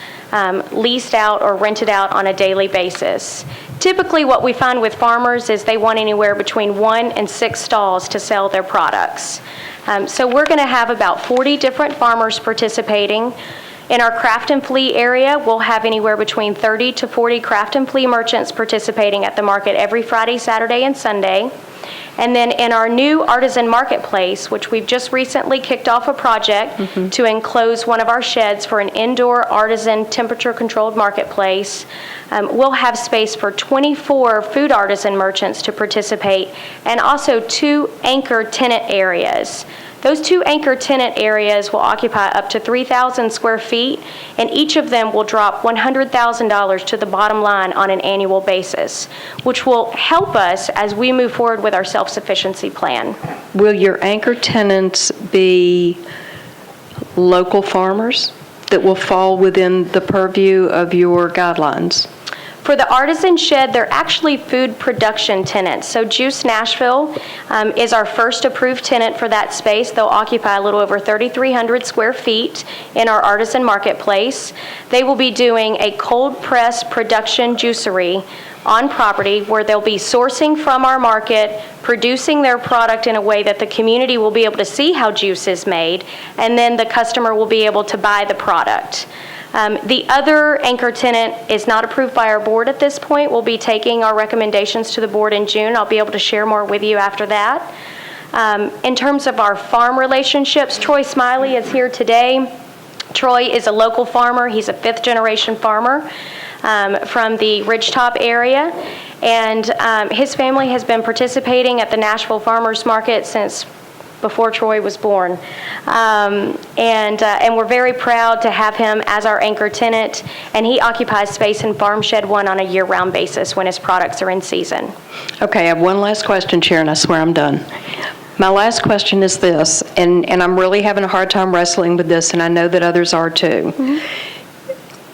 leased out or rented out on a daily basis. Typically what we find with farmers is they want anywhere between 1 and 6 stalls to sell their products. So we're going to have about 40 different farmers participating. In our craft and flea area, we'll have anywhere between 30 to 40 craft and flea merchants participating at the market every Friday, Saturday, and Sunday. And then in our new artisan marketplace, which we've just recently kicked off a project to enclose one of our sheds for an indoor artisan temperature-controlled marketplace, we'll have space for 24 food artisan merchants to participate, and also 2 anchor tenant areas. Those 2 anchor tenant areas will occupy up to 3,000 square feet, and each of them will drop $100,000 to the bottom line on an annual basis, which will help us as we move forward with our self-sufficiency plan. Will your anchor tenants be local farmers that will fall within the purview of your guidelines? For the artisan shed, they're actually food production tenants. So Juice Nashville is our first approved tenant for that space. They'll occupy a little over 3,300 square feet in our artisan marketplace. They will be doing a cold press production juicery on property where they'll be sourcing from our market, producing their product in a way that the community will be able to see how juice is made, and then the customer will be able to buy the product. The other anchor tenant is not approved by our board at this point. We'll be taking our recommendations to the board in June. I'll be able to share more with you after that. In terms of our farm relationships, Troy Smiley is here today. Troy is a local farmer. He's a 5th generation farmer from the Ridgetop area. And his family has been participating at the Nashville Farmers Market since before Troy was born. And we're very proud to have him as our anchor tenant, and he occupies space in Farm Shed 1 on a year-round basis when his products are in season. Okay, I have one last question, Chair, and I swear I'm done. My last question is this, and I'm really having a hard time wrestling with this, and I know that others are too.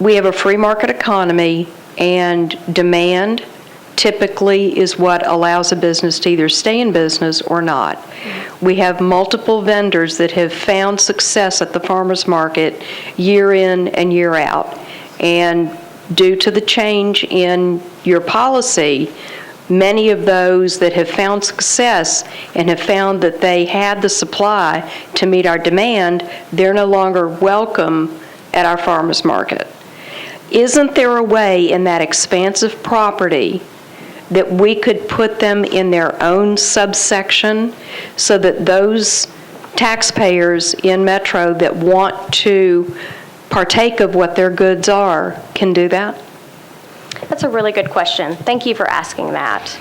We have a free market economy, and demand typically is what allows a business to either stay in business or not. We have multiple vendors that have found success at the farmers market year in and year out. And due to the change in your policy, many of those that have found success and have found that they had the supply to meet our demand, they're no longer welcome at our farmers market. Isn't there a way in that expansive property that we could put them in their own subsection so that those taxpayers in Metro that want to partake of what their goods are can do that? That's a really good question. Thank you for asking that.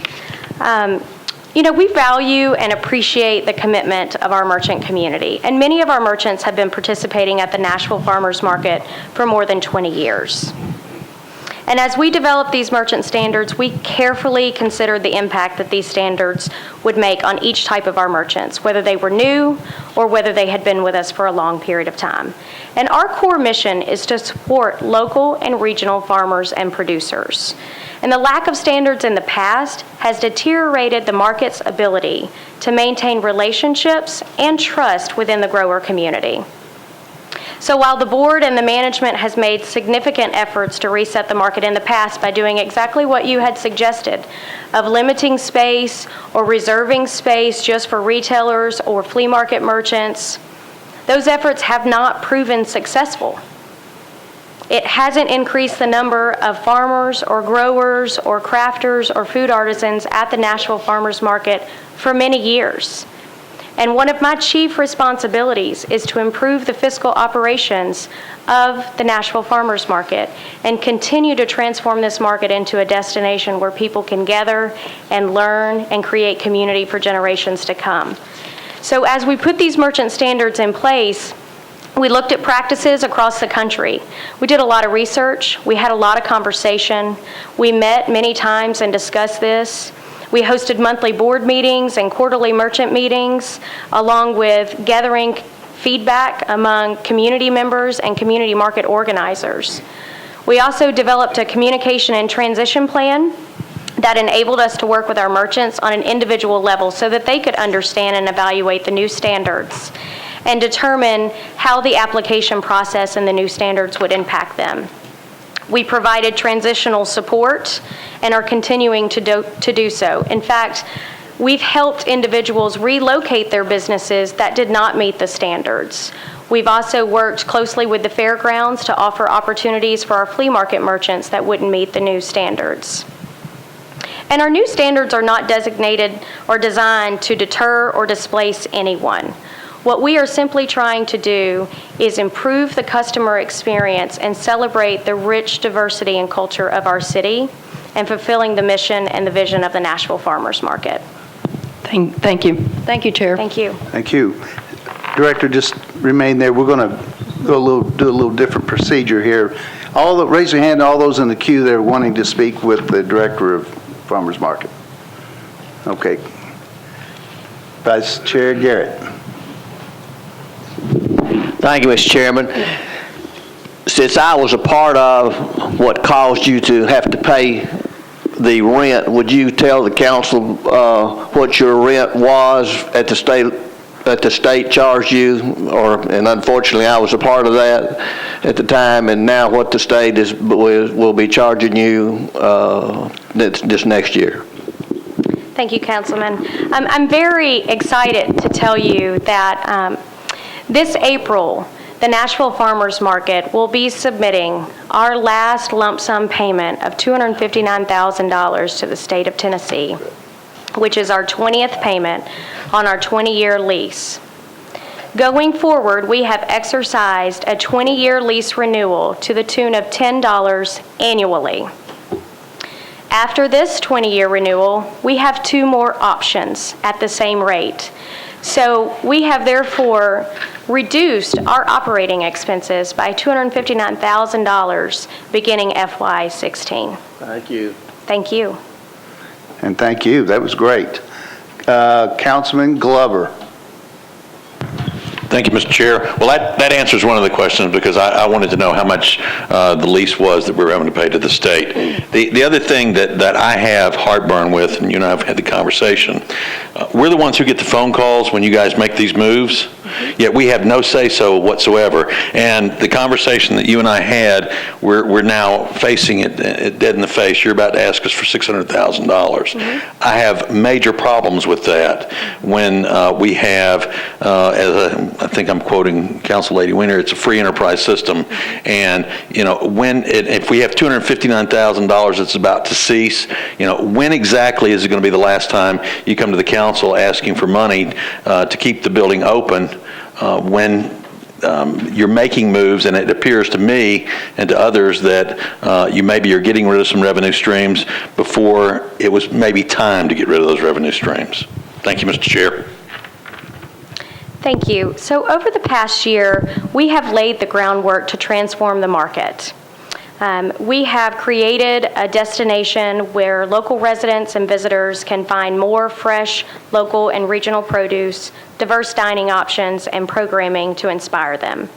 We value and appreciate the commitment of our merchant community, and many of our merchants have been participating at the Nashville Farmers Market for more than 20 years. And as we develop these merchant standards, we carefully considered the impact that these standards would make on each type of our merchants, whether they were new or whether they had been with us for a long period of time. And our core mission is to support local and regional farmers and producers. And the lack of standards in the past has deteriorated the market's ability to maintain relationships and trust within the grower community. So while the board and the management has made significant efforts to reset the market in the past by doing exactly what you had suggested, of limiting space or reserving space just for retailers or flea market merchants, those efforts have not proven successful. It hasn't increased the number of farmers or growers or crafters or food artisans at the Nashville Farmers Market for many years. And one of my chief responsibilities is to improve the fiscal operations of the Nashville Farmers Market and continue to transform this market into a destination where people can gather and learn and create community for generations to come. So as we put these merchant standards in place, we looked at practices across the country. We did a lot of research. We had a lot of conversation. We met many times and discussed this. We hosted monthly board meetings and quarterly merchant meetings, along with gathering feedback among community members and community market organizers. We also developed a communication and transition plan that enabled us to work with our merchants on an individual level so that they could understand and evaluate the new standards and determine how the application process and the new standards would impact them. We provided transitional support and are continuing to do so. In fact, we've helped individuals relocate their businesses that did not meet the standards. We've also worked closely with the fairgrounds to offer opportunities for our flea market merchants that wouldn't meet the new standards. And our new standards are not designated or designed to deter or displace anyone. What we are simply trying to do is improve the customer experience and celebrate the rich diversity and culture of our city and fulfilling the mission and the vision of the Nashville Farmers Market. Thank you. Thank you, Chair. Thank you. Thank you. Director, just remain there. We're going to do a little different procedure here. Raise your hand, all those in the queue that are wanting to speak with the Director of Farmers Market. Okay. Vice Chair Garrett. Thank you, Mr. Chairman. Since I was a part of what caused you to have to pay the rent, would you tell the council what your rent was at the state charged you? And unfortunately, I was a part of that at the time, and now what the state will be charging you this next year. Thank you, Councilman. I'm very excited to tell you that this April, the Nashville Farmers Market will be submitting our last lump sum payment of $259,000 to the state of Tennessee, which is our 20th payment on our 20-year lease. Going forward, we have exercised a 20-year lease renewal to the tune of $10 annually. After this 20-year renewal, we have 2 more options at the same rate. So we have therefore reduced our operating expenses by $259,000 beginning FY16. Thank you. Thank you. And thank you. That was great. Councilman Glover. Thank you, Mr. Chair. Well, that answers one of the questions, because I wanted to know how much the lease was that we were having to pay to the state. The other thing that I have heartburn with, and you and I have had the conversation, we're the ones who get the phone calls when you guys make these moves, yet we have no say-so whatsoever. And the conversation that you and I had, we're now facing it dead in the face. You're about to ask us for $600,000. I have major problems with that when we have, I think I'm quoting Council Lady Weiner, it's a free enterprise system. And, if we have $259,000 that's about to cease, when exactly is it going to be the last time you come to the council asking for money to keep the building open when you're making moves, and it appears to me and to others that you maybe are getting rid of some revenue streams before it was maybe time to get rid of those revenue streams. Thank you, Mr. Chair. Thank you. So over the past year, we have laid the groundwork to transform the market. We have created a destination where local residents and visitors can find more fresh, local, and regional produce, diverse dining options, and programming to inspire them.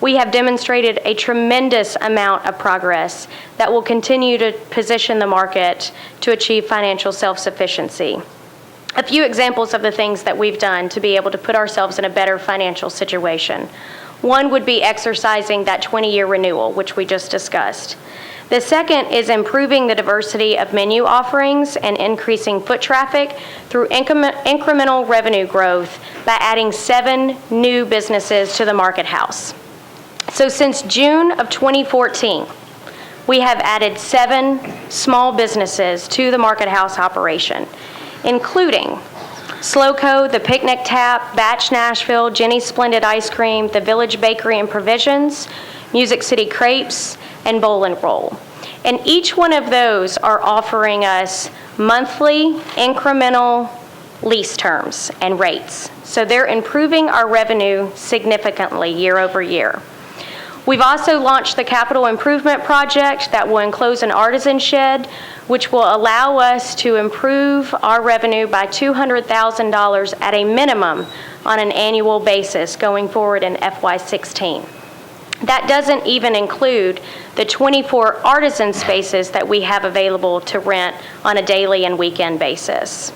We have demonstrated a tremendous amount of progress that will continue to position the market to achieve financial self-sufficiency. A few examples of the things that we've done to be able to put ourselves in a better financial situation. One would be exercising that 20-year renewal, which we just discussed. The second is improving the diversity of menu offerings and increasing foot traffic through incremental revenue growth by adding 7 new businesses to the Market House. So since June of 2014, we have added 7 small businesses to the Market House operation, including Slowco, the Picnic Tap, Batch Nashville, Jenny's Splendid Ice Cream, the Village Bakery and Provisions, Music City Crepes, and Bowl and Roll. And each one of those are offering us monthly incremental lease terms and rates. So they're improving our revenue significantly year over year. We've also launched the capital improvement project that will enclose an artisan shed, which will allow us to improve our revenue by $200,000 at a minimum on an annual basis going forward in FY16. That doesn't even include the 24 artisan spaces that we have available to rent on a daily and weekend basis.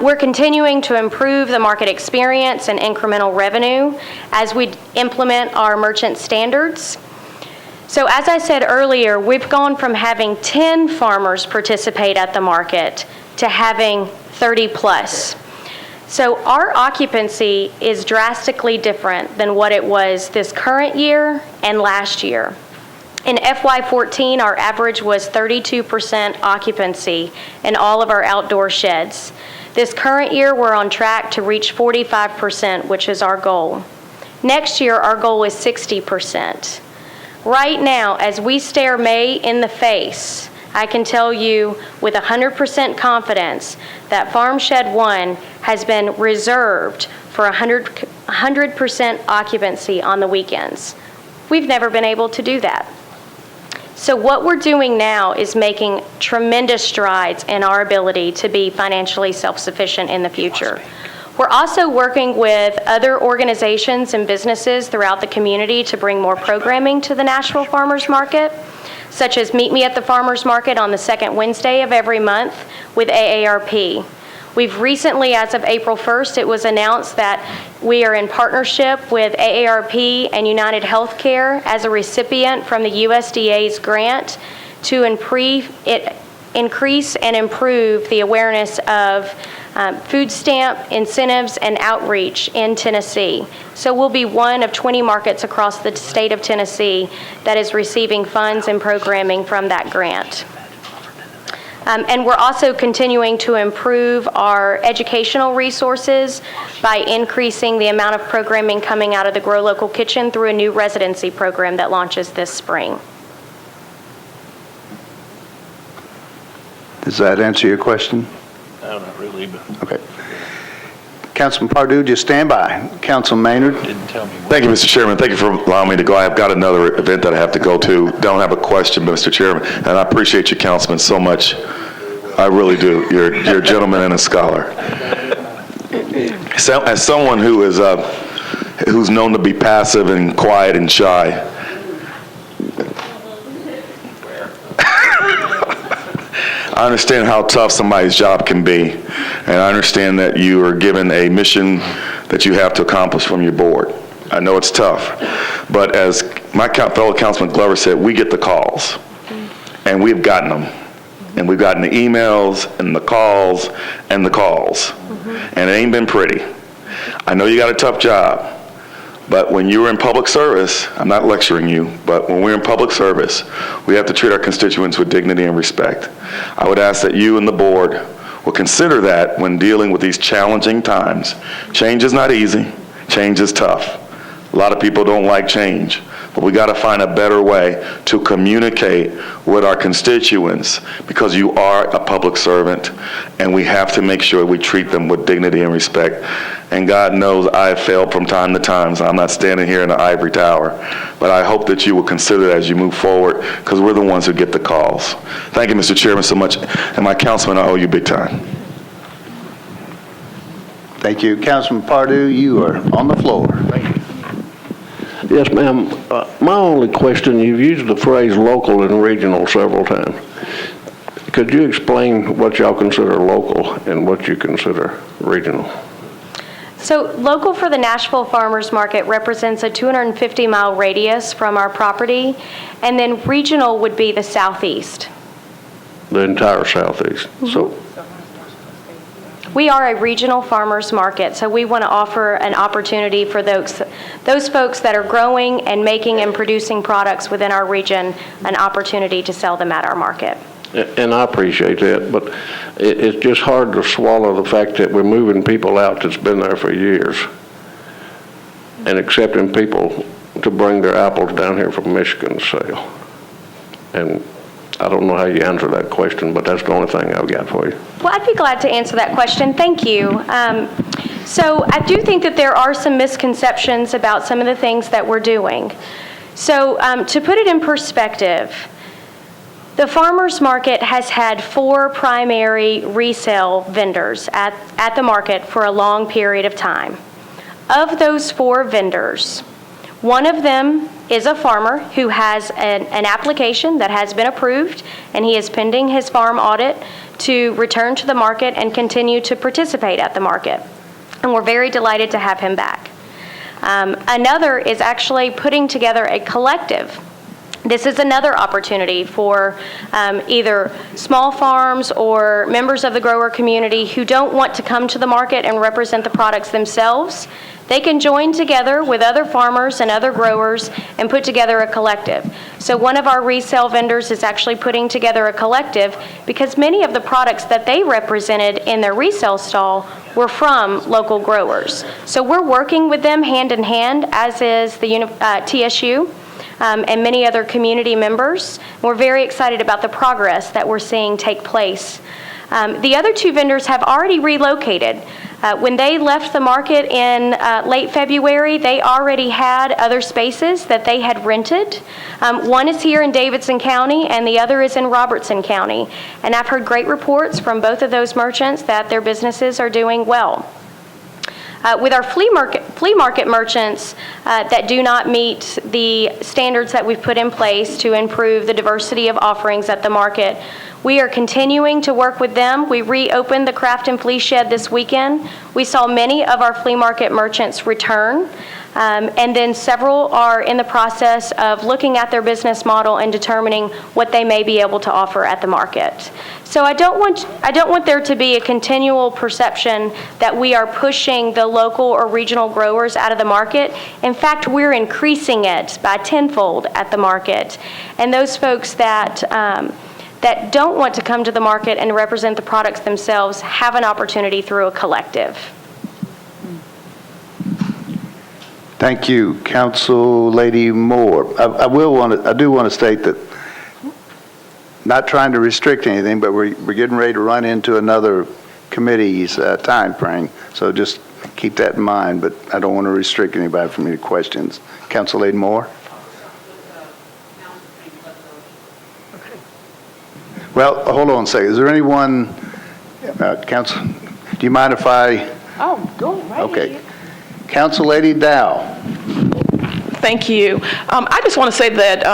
We're continuing to improve the market experience and incremental revenue as we implement our merchant standards. So as I said earlier, we've gone from having 10 farmers participate at the market to having 30 plus. So our occupancy is drastically different than what it was this current year and last year. In FY14, our average was 32% occupancy in all of our outdoor sheds. This current year, we're on track to reach 45%, which is our goal. Next year, our goal is 60%. Right now, as we stare May in the face, I can tell you with 100% confidence that Farm Shed 1 has been reserved for 100% occupancy on the weekends. We've never been able to do that. So what we're doing now is making tremendous strides in our ability to be financially self-sufficient in the future. We're also working with other organizations and businesses throughout the community to bring more programming to the Nashville Farmers Market, such as Meet Me at the Farmers Market on the second Wednesday of every month with AARP. We've recently, as of April 1st, it was announced that we are in partnership with AARP and United Healthcare as a recipient from the USDA's grant to increase and improve the awareness of food stamp incentives and outreach in Tennessee. So we'll be one of 20 markets across the state of Tennessee that is receiving funds and programming from that grant. And we're also continuing to improve our educational resources by increasing the amount of programming coming out of the Grow Local Kitchen through a new residency program that launches this spring. Does that answer your question? No, not really, but. Okay. Councilman Pardue, just stand by. Councilman Maynard? Didn't tell me. Thank you, Mr. Chairman. Thank you for allowing me to go. I've got another event that I have to go to. Don't have a question, Mr. Chairman, and I appreciate you, Councilman, so much. I really do. You're a gentleman and a scholar. So, as someone who is who's known to be passive and quiet and shy, I understand how tough somebody's job can be, and I understand that you are given a mission that you have to accomplish from your board. I know it's tough, but as my fellow Councilman Glover said, we get the calls, and we've gotten them. And we've gotten the emails and the calls and the calls, and it ain't been pretty. I know you got a tough job, but when you're in public service, I'm not lecturing you, but when we're in public service, we have to treat our constituents with dignity and respect. I would ask that you and the board will consider that when dealing with these challenging times. Change is not easy. Change is tough. A lot of people don't like change, but we got to find a better way to communicate with our constituents because you are a public servant, and we have to make sure we treat them with dignity and respect. And God knows I have failed from time to time, so I'm not standing here in the ivory tower. But I hope that you will consider that as you move forward, because we're the ones who get the calls. Thank you, Mr. Chairman, so much. And my councilman, I owe you big time. Thank you. Councilman Pardue, you are on the floor. Thank you. Yes, ma'am. My only question, you've used the phrase local and regional several times. Could you explain what y'all consider local and what you consider regional? So local for the Nashville Farmers Market represents a 250-mile radius from our property, and then regional would be the southeast. The entire southeast. So. We are a regional farmers market, so we want to offer an opportunity for those folks that are growing and making and producing products within our region, an opportunity to sell them at our market. And I appreciate that, but it's just hard to swallow the fact that we're moving people out that's been there for years and accepting people to bring their apples down here from Michigan to sell. And I don't know how you answer that question, but that's the only thing I've got for you. Well, I'd be glad to answer that question. Thank you. So I do think that there are some misconceptions about some of the things that we're doing. So to put it in perspective, the farmers market has had 4 primary resale vendors at the market for a long period of time. Of those 4 vendors, one of them is a farmer who has an application that has been approved, and he is pending his farm audit to return to the market and continue to participate at the market. And we're very delighted to have him back. Another is actually putting together a collective This is another opportunity for either small farms or members of the grower community who don't want to come to the market and represent the products themselves. They can join together with other farmers and other growers and put together a collective. So one of our resale vendors is actually putting together a collective because many of the products that they represented in their resale stall were from local growers. So we're working with them hand in hand, as is the TSU. And many other community members. We're very excited about the progress that we're seeing take place. The other two vendors have already relocated. When they left the market in late February, they already had other spaces that they had rented. One is here in Davidson County and the other is in Robertson County. And I've heard great reports from both of those merchants that their businesses are doing well. With our flea market merchants that do not meet the standards that we've put in place to improve the diversity of offerings at the market, we are continuing to work with them. We reopened the Craft and Flea Shed this weekend. We saw many of our flea market merchants return. And then several are in the process of looking at their business model and determining what they may be able to offer at the market. So I don't want there to be a continual perception that we are pushing the local or regional growers out of the market. In fact, we're increasing it by tenfold at the market. And those folks that don't want to come to the market and represent the products themselves have an opportunity through a collective. Thank you, Council Lady Moore. I do want to state that, not trying to restrict anything, but we're getting ready to run into another committee's time frame. So just keep that in mind, but I don't want to restrict anybody from any questions. Council Lady Moore? Well, hold on a second. Is there anyone, Council, do you mind if I? Oh, go right Okay. ahead. Council Lady Dow. Thank you. I just want to say that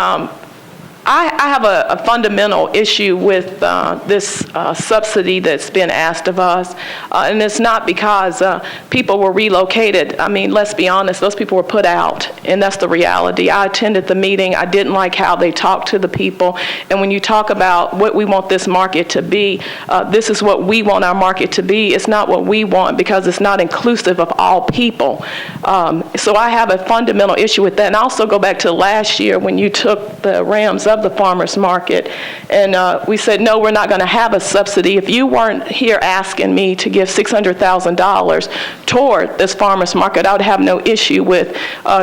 I have a fundamental issue with this subsidy that's been asked of us, and it's not because people were relocated. I mean, let's be honest, those people were put out, and that's the reality. I attended the meeting. I didn't like how they talked to the people, and when you talk about what we want this market to be, this is what we want our market to be. It's not what we want because it's not inclusive of all people. So I have a fundamental issue with that, and I also go back to last year when you took the Rams of the farmers market, and we said, no, we're not going to have a subsidy. If you weren't here asking me to give $600,000 toward this farmers market, I would have no issue with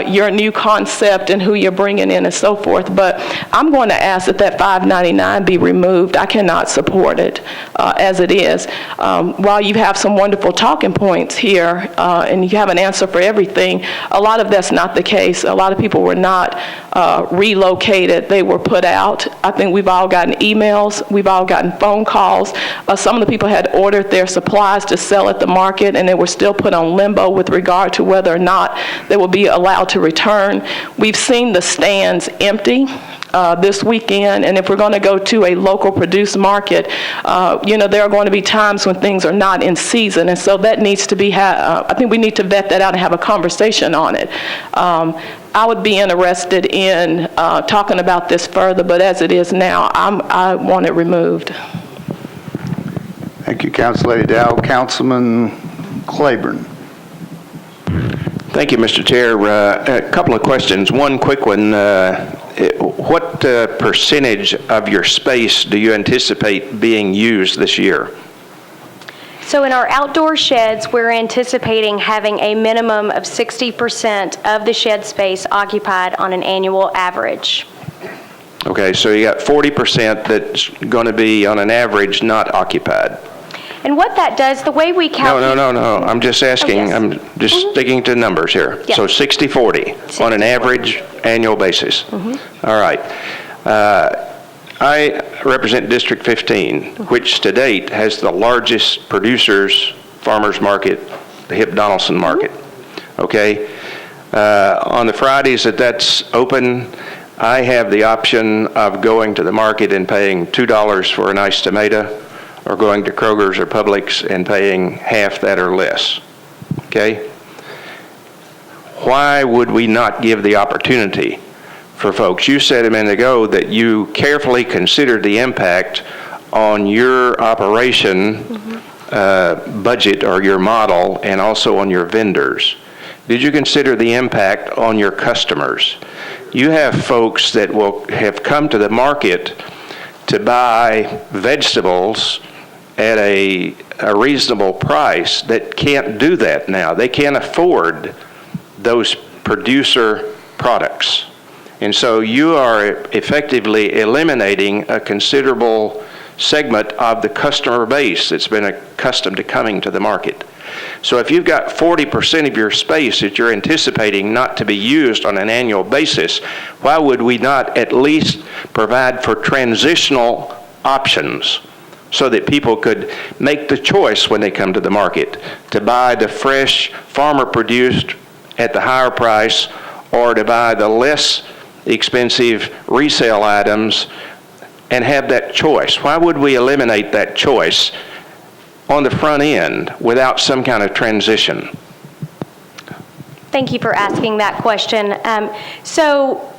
your new concept and who you're bringing in and so forth. But I'm going to ask that $5.99 be removed. I cannot support it as it is. While you have some wonderful talking points here and you have an answer for everything, a lot of that's not the case. A lot of people were not relocated. They were put out. I think we've all gotten emails. We've all gotten phone calls. Some of the people had ordered their supplies to sell at the market, and they were still put on limbo with regard to whether or not they will be allowed to return. We've seen the stands empty this weekend, and if we're going to go to a local produce market, there are going to be times when things are not in season, and so that needs to be, I think we need to vet that out and have a conversation on it. I would be interested in talking about this further, but as it is now, I want it removed. Thank you, Council Lady Dow. Councilman Claiborne. Thank you, Mr. Chair. A couple of questions. One quick one. What percentage of your space do you anticipate being used this year? So in our outdoor sheds, we're anticipating having a minimum of 60% of the shed space occupied on an annual average. Okay, so you got 40% that's going to be on an average not occupied. And what that does, the way we calculate... No. I'm just asking. Oh, yes. I'm just sticking to numbers here. Yep. So 60-40 on an average annual basis. All right. I represent District 15, which to date has the largest producers farmers market, the Hip Donaldson market. Okay? On the Fridays that's open, I have the option of going to the market and paying $2 for a nice tomato, or going to Kroger's or Publix and paying half that or less. Okay? Why would we not give the opportunity for folks. You said a minute ago that you carefully considered the impact on your operation budget or your model, and also on your vendors. Did you consider the impact on your customers? You have folks that will have come to the market to buy vegetables at a reasonable price that can't do that now. They can't afford those producer products. And so you are effectively eliminating a considerable segment of the customer base that's been accustomed to coming to the market. So if you've got 40% of your space that you're anticipating not to be used on an annual basis, why would we not at least provide for transitional options so that people could make the choice when they come to the market to buy the fresh farmer produced at the higher price, or to buy the less expensive resale items and have that choice? Why would we eliminate that choice on the front end without some kind of transition? Thank you for asking that question. So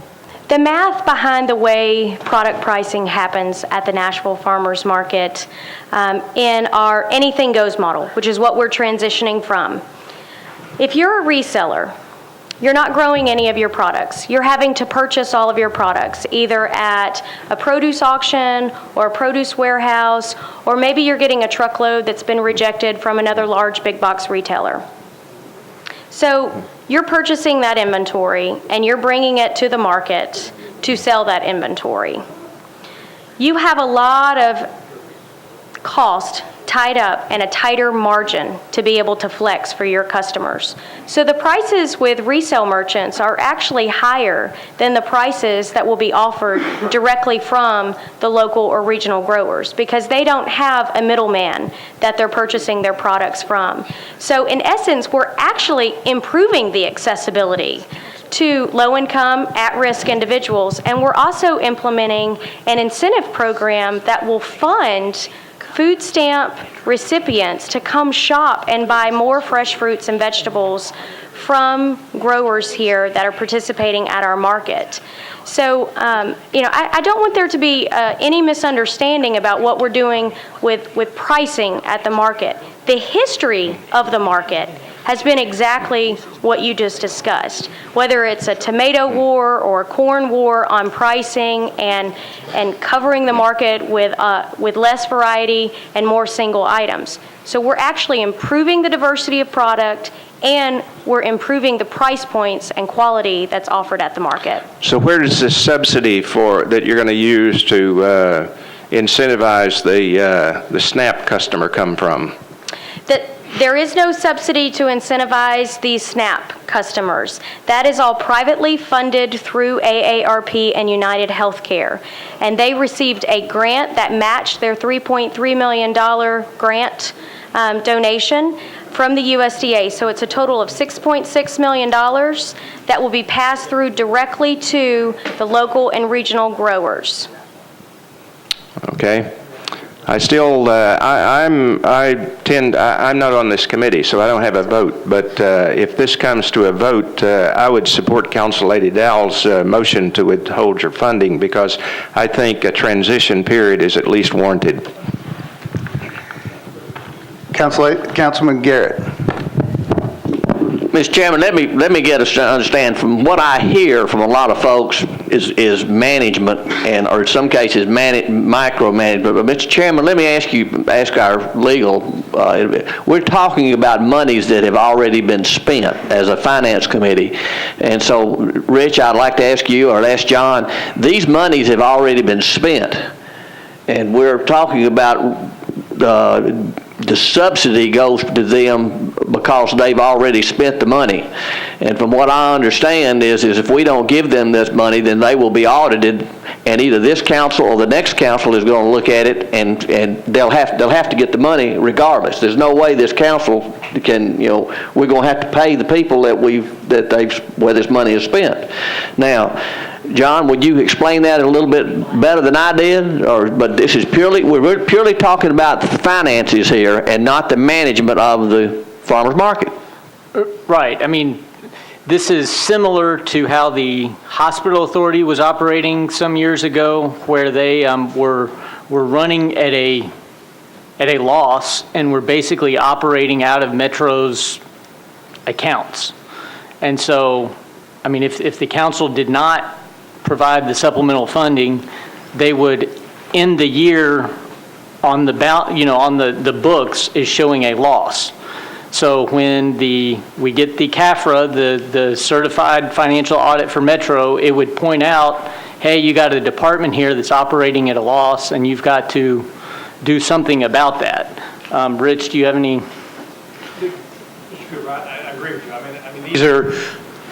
the math behind the way product pricing happens at the Nashville Farmers Market in our anything goes model, which is what we're transitioning from. If you're a reseller, you're not growing any of your products. You're having to purchase all of your products, either at a produce auction or a produce warehouse, or maybe you're getting a truckload that's been rejected from another large big box retailer. So you're purchasing that inventory and you're bringing it to the market to sell that inventory. You have a lot of cost tied up and a tighter margin to be able to flex for your customers. So the prices with resale merchants are actually higher than the prices that will be offered directly from the local or regional growers, because they don't have a middleman that they're purchasing their products from. So in essence, we're actually improving the accessibility to low-income, at-risk individuals, and we're also implementing an incentive program that will fund food stamp recipients to come shop and buy more fresh fruits and vegetables from growers here that are participating at our market. So, I don't want there to be any misunderstanding about what we're doing with pricing at the market. The history of the market has been exactly what you just discussed, whether it's a tomato war or a corn war on pricing and covering the market with less variety and more single items. So we're actually improving the diversity of product, and we're improving the price points and quality that's offered at the market. So where does this subsidy that you're going to use to incentivize the SNAP customer come from? There is no subsidy to incentivize these SNAP customers. That is all privately funded through AARP and United Healthcare. And they received a grant that matched their $3.3 million grant donation from the USDA. So it's a total of $6.6 million that will be passed through directly to the local and regional growers. Okay. I'm not on this committee, so I don't have a vote, but if this comes to a vote, I would support Council Lady Dowell's motion to withhold your funding, because I think a transition period is at least warranted. Councilman Garrett. Mr. Chairman, let me get us to understand, from what I hear from a lot of folks is management, or in some cases micromanagement. But Mr. Chairman, let me ask our legal, we're talking about monies that have already been spent as a finance committee. And so, Rich, I'd like to ask you, or ask John, these monies have already been spent. And we're talking about the subsidy goes to them because they've already spent the money. And from what I understand is if we don't give them this money, then they will be audited, and either this council or the next council is going to look at it, and they'll have to get the money regardless. There's no way this council can, we're going to have to pay the people where this money is spent. Now, John, would you explain that a little bit better than I did? But this is we're purely talking about the finances here and not the management of the farmers market. Right. I mean, This is similar to how the hospital authority was operating some years ago, where they were running at a loss and were basically operating out of Metro's accounts. And so, I mean, if the council did not provide the supplemental funding, they would end the year on the the books is showing a loss. So when we get the CAFRA, the Certified Financial Audit for Metro, it would point out, hey, you got a department here that's operating at a loss, and you've got to do something about that. Rich, do you have any? I agree with you. I mean, these are,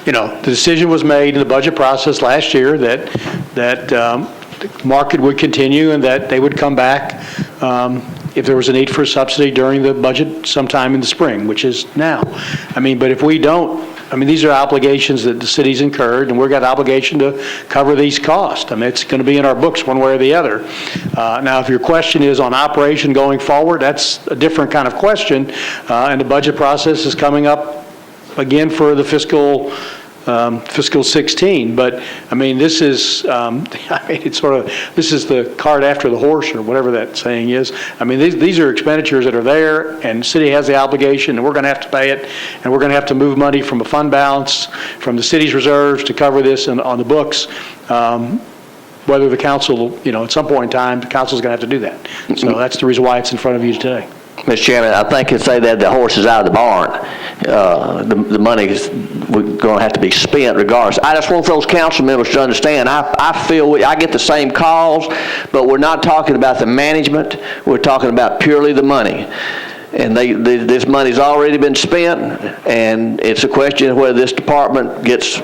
the decision was made in the budget process last year that the market would continue and that they would come back if there was a need for a subsidy during the budget sometime in the spring, which is now. I mean, but if we don't, these are obligations that the city's incurred, and we've got an obligation to cover these costs. I mean, it's going to be in our books one way or the other. Now, if your question is on operation going forward, that's a different kind of question, and the budget process is coming up again for the fiscal 16. But I mean, this is it's sort of, this is the cart after the horse, or whatever that saying is. I mean, these are expenditures that are there, and the city has the obligation, and we're going to have to pay it, and we're going to have to move money from a fund balance from the city's reserves to cover this on the books. Whether the council, at some point in time, the council's going to have to do that. So that's the reason why it's in front of you today. Mr. Chairman, I think you'd say that the horse is out of the barn. The money is going to have to be spent regardless. I just want those council members to understand, I feel I get the same calls, but we're not talking about the management. We're talking about purely the money. And this money's already been spent, and it's a question of whether this department gets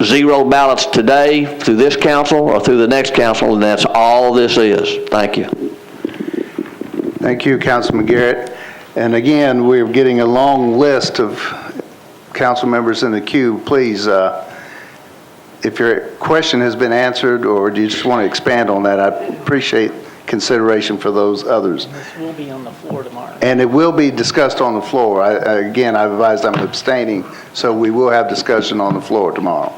zero balance today through this council or through the next council, and that's all this is. Thank you. Thank you, Councilman Garrett. And again, we're getting a long list of council members in the queue. Please, if your question has been answered or do you just want to expand on that, I appreciate consideration for those others. This will be on the floor tomorrow. And it will be discussed on the floor. Again, I've advised I'm abstaining, so we will have discussion on the floor tomorrow.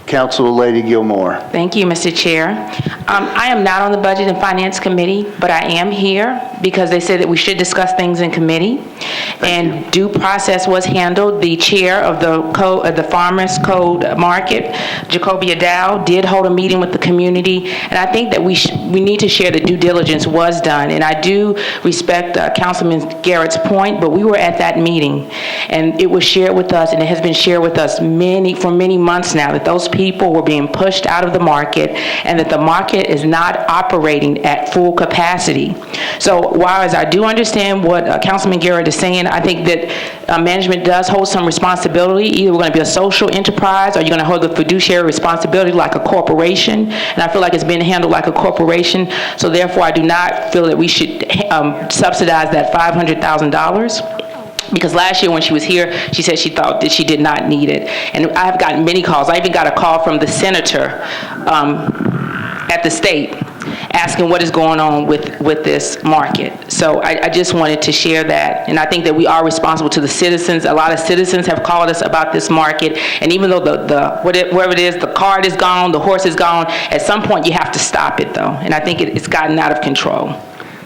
Council Lady Gilmore. Thank you, Mr. Chair. I am not on the Budget and Finance Committee, but I am here because they said that we should discuss things in committee. And due process was handled. The chair of the Farmers Code Market, Jacoby Dow, did hold a meeting with the community, and I think that we need to share that due diligence was done. And I do respect Councilman Garrett's point, but we were at that meeting, and it was shared with us, and it has been shared with us for many months now, that those people were being pushed out of the market and that the market is not operating at full capacity. So while as I do understand what Councilman Garrett is saying, I think that management does hold some responsibility. Either we're going to be a social enterprise or you're going to hold the fiduciary responsibility like a corporation. And I feel like it's being handled like a corporation. So therefore, I do not feel that we should subsidize that $500,000. Because last year when she was here, she said she thought that she did not need it. And I have gotten many calls. I even got a call from the senator at the state asking what is going on with this market. So I just wanted to share that. And I think that we are responsible to the citizens. A lot of citizens have called us about this market. And even though whatever it is, the cart is gone, the horse is gone, at some point you have to stop it though. And I think it's gotten out of control.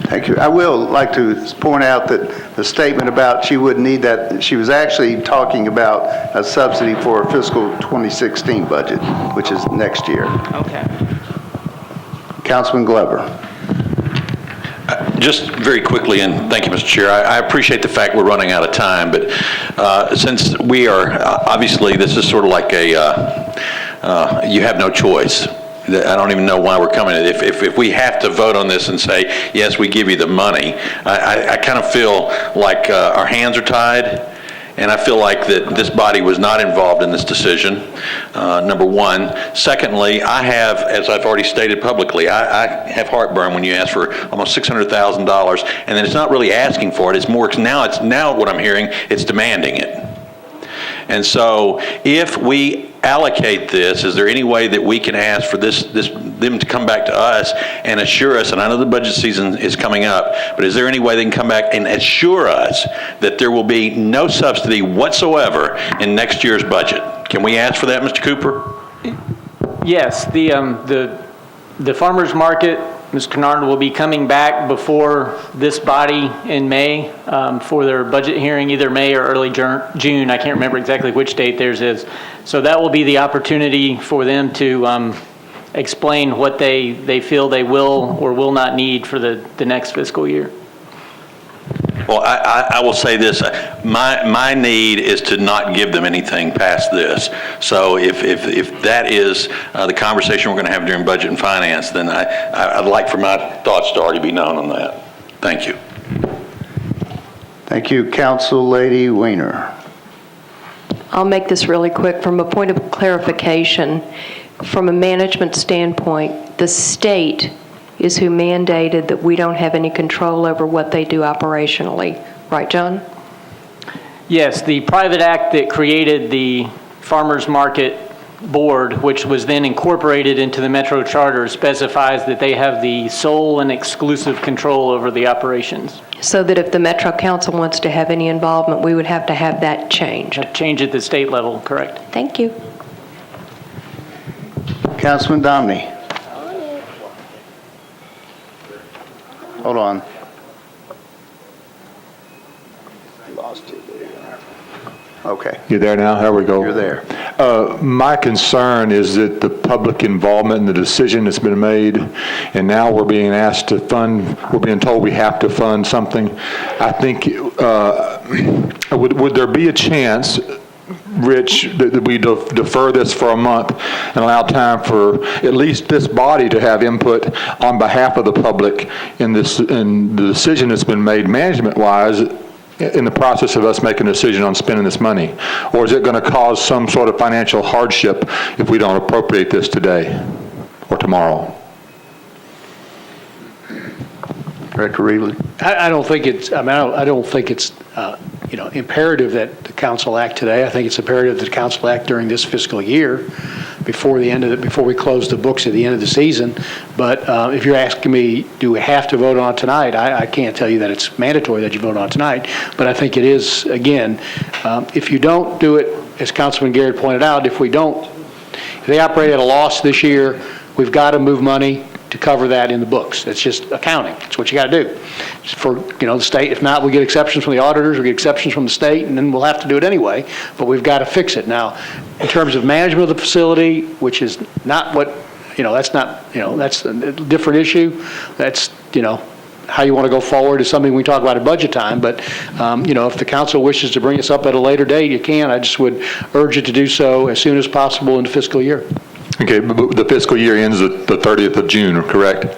Thank you. I will like to point out that the statement about she wouldn't need that, she was actually talking about a subsidy for a fiscal 2016 budget, which is next year. Okay. Councilman Glover. Just very quickly, and thank you, Mr. Chair. I appreciate the fact we're running out of time, but since we are, obviously, this is sort of like a, you have no choice. I don't even know why we're coming. If we have to vote on this and say, yes, we give you the money, I kind of feel like our hands are tied, and I feel like that this body was not involved in this decision, number one. Secondly, I have, as I've already stated publicly, I have heartburn when you ask for almost $600,000, and then it's not really asking for it. It's more, now what I'm hearing, it's demanding it. And so if we allocate this, is there any way that we can ask for them to come back to us and assure us, and I know the budget season is coming up, but is there any way they can come back and assure us that there will be no subsidy whatsoever in next year's budget? Can we ask for that, Mr. Cooper? Yes, the farmer's market, Ms. Kennard, will be coming back before this body in May for their budget hearing, either May or early June. I can't remember exactly which date theirs is. So that will be the opportunity for them to explain what they feel they will or will not need for the next fiscal year. Well, I will say this, my need is to not give them anything past this. So if that is the conversation we're going to have during budget and finance, then I'd like for my thoughts to already be known on that. Thank you. Thank you, Council Lady Weiner. I'll make this really quick. From a point of clarification, from a management standpoint, the state is who mandated that we don't have any control over what they do operationally. Right, John? Yes, the private act that created the farmers market board, which was then incorporated into the Metro Charter, specifies that they have the sole and exclusive control over the operations. So that if the Metro Council wants to have any involvement, we would have to have that changed. Change at the state level, correct. Thank you. Councilman Domney. Hold on. Lost you there. Okay. You there now? There we go. You're there. My concern is that the public involvement in the decision that's been made, and now we're being asked to fund, we're being told we have to fund something. I think, would there be a chance, Rich, that we defer this for a month and allow time for at least this body to have input on behalf of the public in the decision that's been made management-wise in the process of us making a decision on spending this money? Or is it going to cause some sort of financial hardship if we don't appropriate this today or tomorrow? Director Reilly. I don't think it's, I don't think it's, imperative that the council act today. I think it's imperative that the council act during this fiscal year before we close the books at the end of the season. But if you're asking me, do we have to vote on it tonight? I can't tell you that it's mandatory that you vote on it tonight, but I think it is, again, if you don't do it, as Councilman Garrett pointed out, if they operate at a loss this year, we've got to move money to cover that in the books. It's just accounting. It's what you got to do. For the state, if not, we get exceptions from the auditors, we get exceptions from the state, and then we'll have to do it anyway, but we've got to fix it. Now, in terms of management of the facility, which is not what, that's not, that's a different issue. That's, how you want to go forward is something we talk about at budget time, but, if the council wishes to bring us up at a later date, you can. I just would urge it to do so as soon as possible in the fiscal year. Okay, but the fiscal year ends the 30th of June, correct?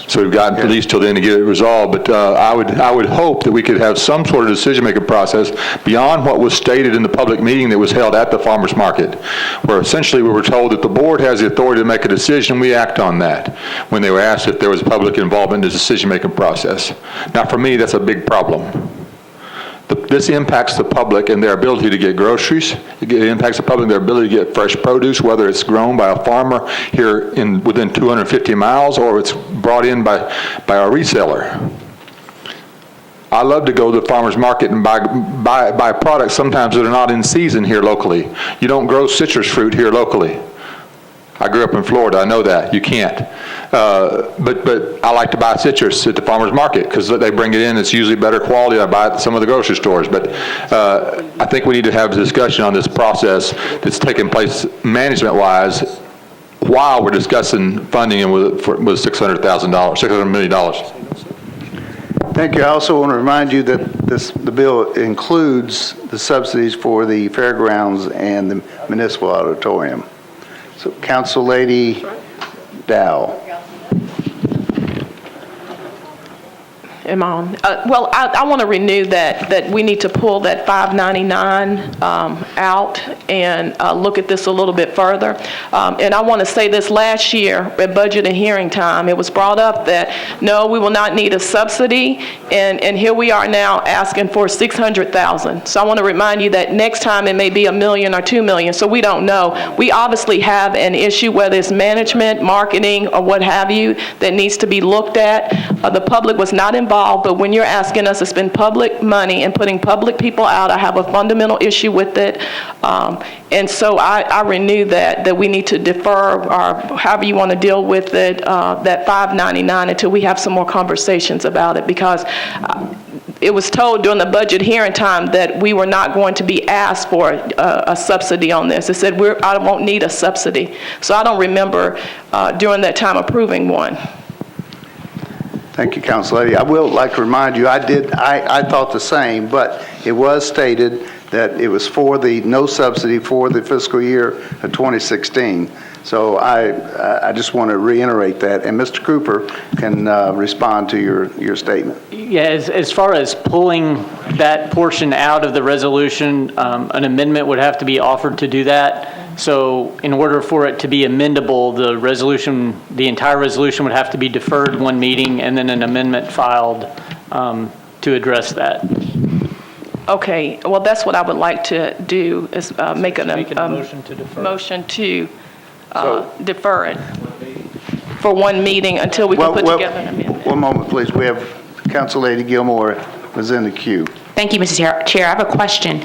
So we've got at least till then to get it resolved, but I would hope that we could have some sort of decision-making process beyond what was stated in the public meeting that was held at the farmers market, where essentially we were told that the board has the authority to make a decision and we act on that when they were asked if there was public involvement in the decision-making process. Now, for me, that's a big problem. This impacts the public and their ability to get groceries. It impacts the public and their ability to get fresh produce, whether it's grown by a farmer here within 250 miles or it's brought in by a reseller. I love to go to the farmer's market and buy products sometimes that are not in season here locally. You don't grow citrus fruit here locally. I grew up in Florida, I know that, you can't. But I like to buy citrus at the farmer's market because they bring it in, it's usually better quality. I buy it at some of the grocery stores. But I think we need to have a discussion on this process that's taking place management-wise while we're discussing funding with $600 million. Thank you. I also want to remind you that the bill includes the subsidies for the fairgrounds and the municipal auditorium. So, Council Lady Dow. Am I on? Well, I want to renew that we need to pull that 599 out and look at this a little bit further. And I want to say this, last year at budget and hearing time, it was brought up that, no, we will not need a subsidy, and here we are now asking for $600,000. So I want to remind you that next time it may be $1 million or $2 million, so we don't know. We obviously have an issue, whether it's management, marketing, or what have you, that needs to be looked at. The public was not involved, but when you're asking us to spend public money and putting public people out, I have a fundamental issue with it. And so I renew that we need to defer, or however you want to deal with it, that $599 until we have some more conversations about it, because it was told during the budget hearing time that we were not going to be asked for a subsidy on this. It said, I won't need a subsidy. So I don't remember during that time approving one. Thank you, Council Lady. I will like to remind you, I thought the same, but it was stated that it was for the no subsidy for the fiscal year of 2016. So I just want to reiterate that, and Mr. Cooper can respond to your statement. Yeah, as far as pulling that portion out of the resolution, an amendment would have to be offered to do that. So in order for it to be amendable, the entire resolution would have to be deferred one meeting and then an amendment filed to address that. Okay, well, that's what I would like to do, is make a motion to defer. Motion to defer it for one meeting until we can put together an amendment. One moment, please. We have Council Lady Gilmore was in the queue. Thank you, Mr. Chair. I have a question.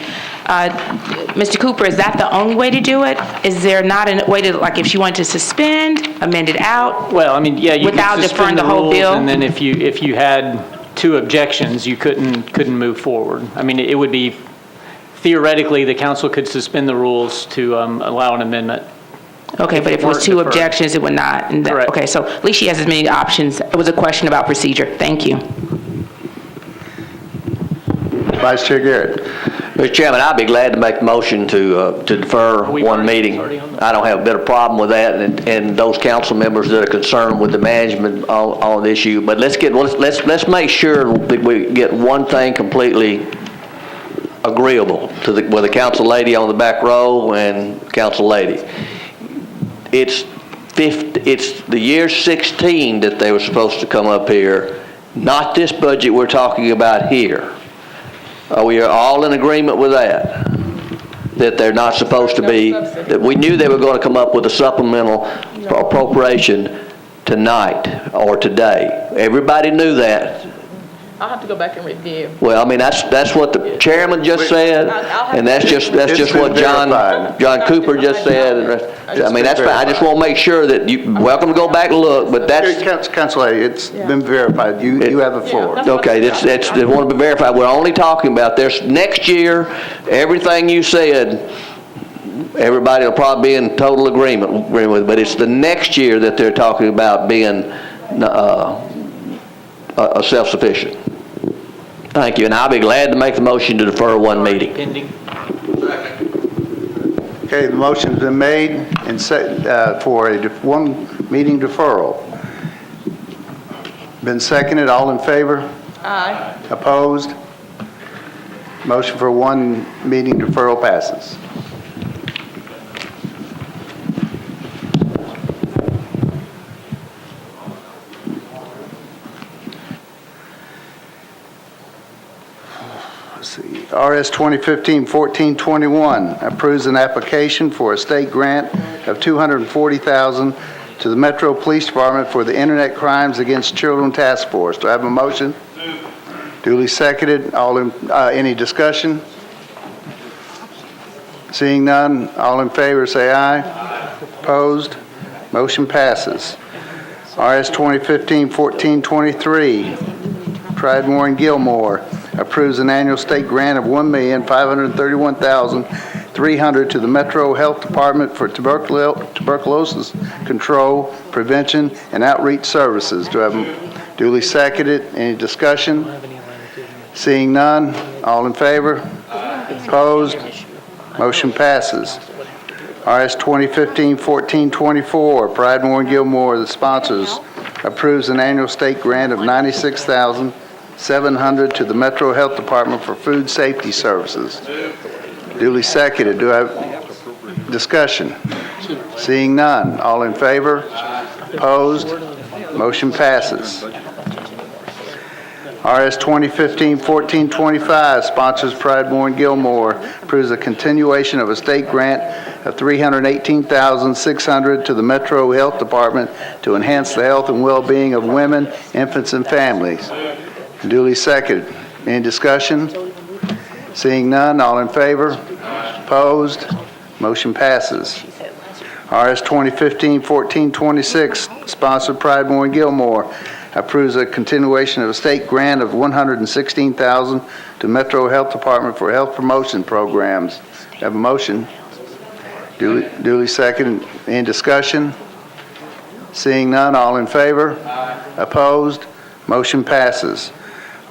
Mr. Cooper, is that the only way to do it? Is there not a way to, like, if she wanted to suspend, amend it out? Well, I mean, yeah, you without could deferring suspend the whole rules, bill? and then if you had two objections, you couldn't move forward. I mean, it would be, theoretically, the council could suspend the rules to allow an amendment. Okay, but if it was two objections, it would not. Correct. Okay, so at least she has as many options. It was a question about procedure. Thank you. Vice Chair Garrett. Mr. Chairman, I'd be glad to make the motion to defer one meeting. I don't have a bit of problem with that, and those council members that are concerned with the management on the issue. But let's make sure that we get one thing completely agreeable to with the council lady on the back row and council lady. It's the year 16 that they were supposed to come up here, not this budget we're talking about here. We are all in agreement with that, that they're not supposed to be, that we knew they were going to come up with a supplemental appropriation tonight or today. Everybody knew that. I'll have to go back and review. Well, I mean, that's what the chairman just said, and that's just what John Cooper just said. And I mean, that's fine. I just want to make sure that you're welcome to go back and look, but that's... Council Lady, it's been verified. You have the floor. Okay, that's they want to be verified. We're only talking about there's next year, everything you said, everybody will probably be in total agreement with, but it's the next year that they're talking about being self-sufficient. Thank you, and I'll be glad to make the motion to defer one meeting. Okay, the motion's been made and set for a one meeting deferral. Been seconded. All in favor? Aye. Opposed? Motion for one meeting deferral passes. RS 2015-1421 approves an application for a state grant of $240,000 to the Metro Police Department for the Internet Crimes Against Children Task Force. Do I have a motion? Duly seconded. Any discussion? Seeing none, all in favor say aye. Opposed? Motion passes. RS 2015-1423, Tridemore and Gilmore approves an annual state grant of $1,531,300 to the Metro Health Department for tuberculosis control, prevention, and outreach services. Do I have duly seconded? Any discussion? Seeing none, all in favor? Opposed? Motion passes. RS 2015-1424, Pridemore and Gilmore, the sponsors, approves an annual state grant of $96,000 $700 to the Metro Health Department for food safety services. Duly seconded. Do I have discussion? Seeing none. All in favor? Opposed? Motion passes. RS 2015-1425, sponsors Pridemore and Gilmore, approves a continuation of a state grant of $318,600 to the Metro Health Department to enhance the health and well-being of women, infants, and families. Duly seconded. Any discussion? Seeing none, all in favor? Opposed? Motion passes. RS 2015-1426, sponsored Pridemore and Gilmore, approves a continuation of a state grant of $116,000 to Metro Health Department for health promotion programs. Have a motion? Duly seconded. Any discussion? Seeing none, all in favor? Opposed? Motion passes.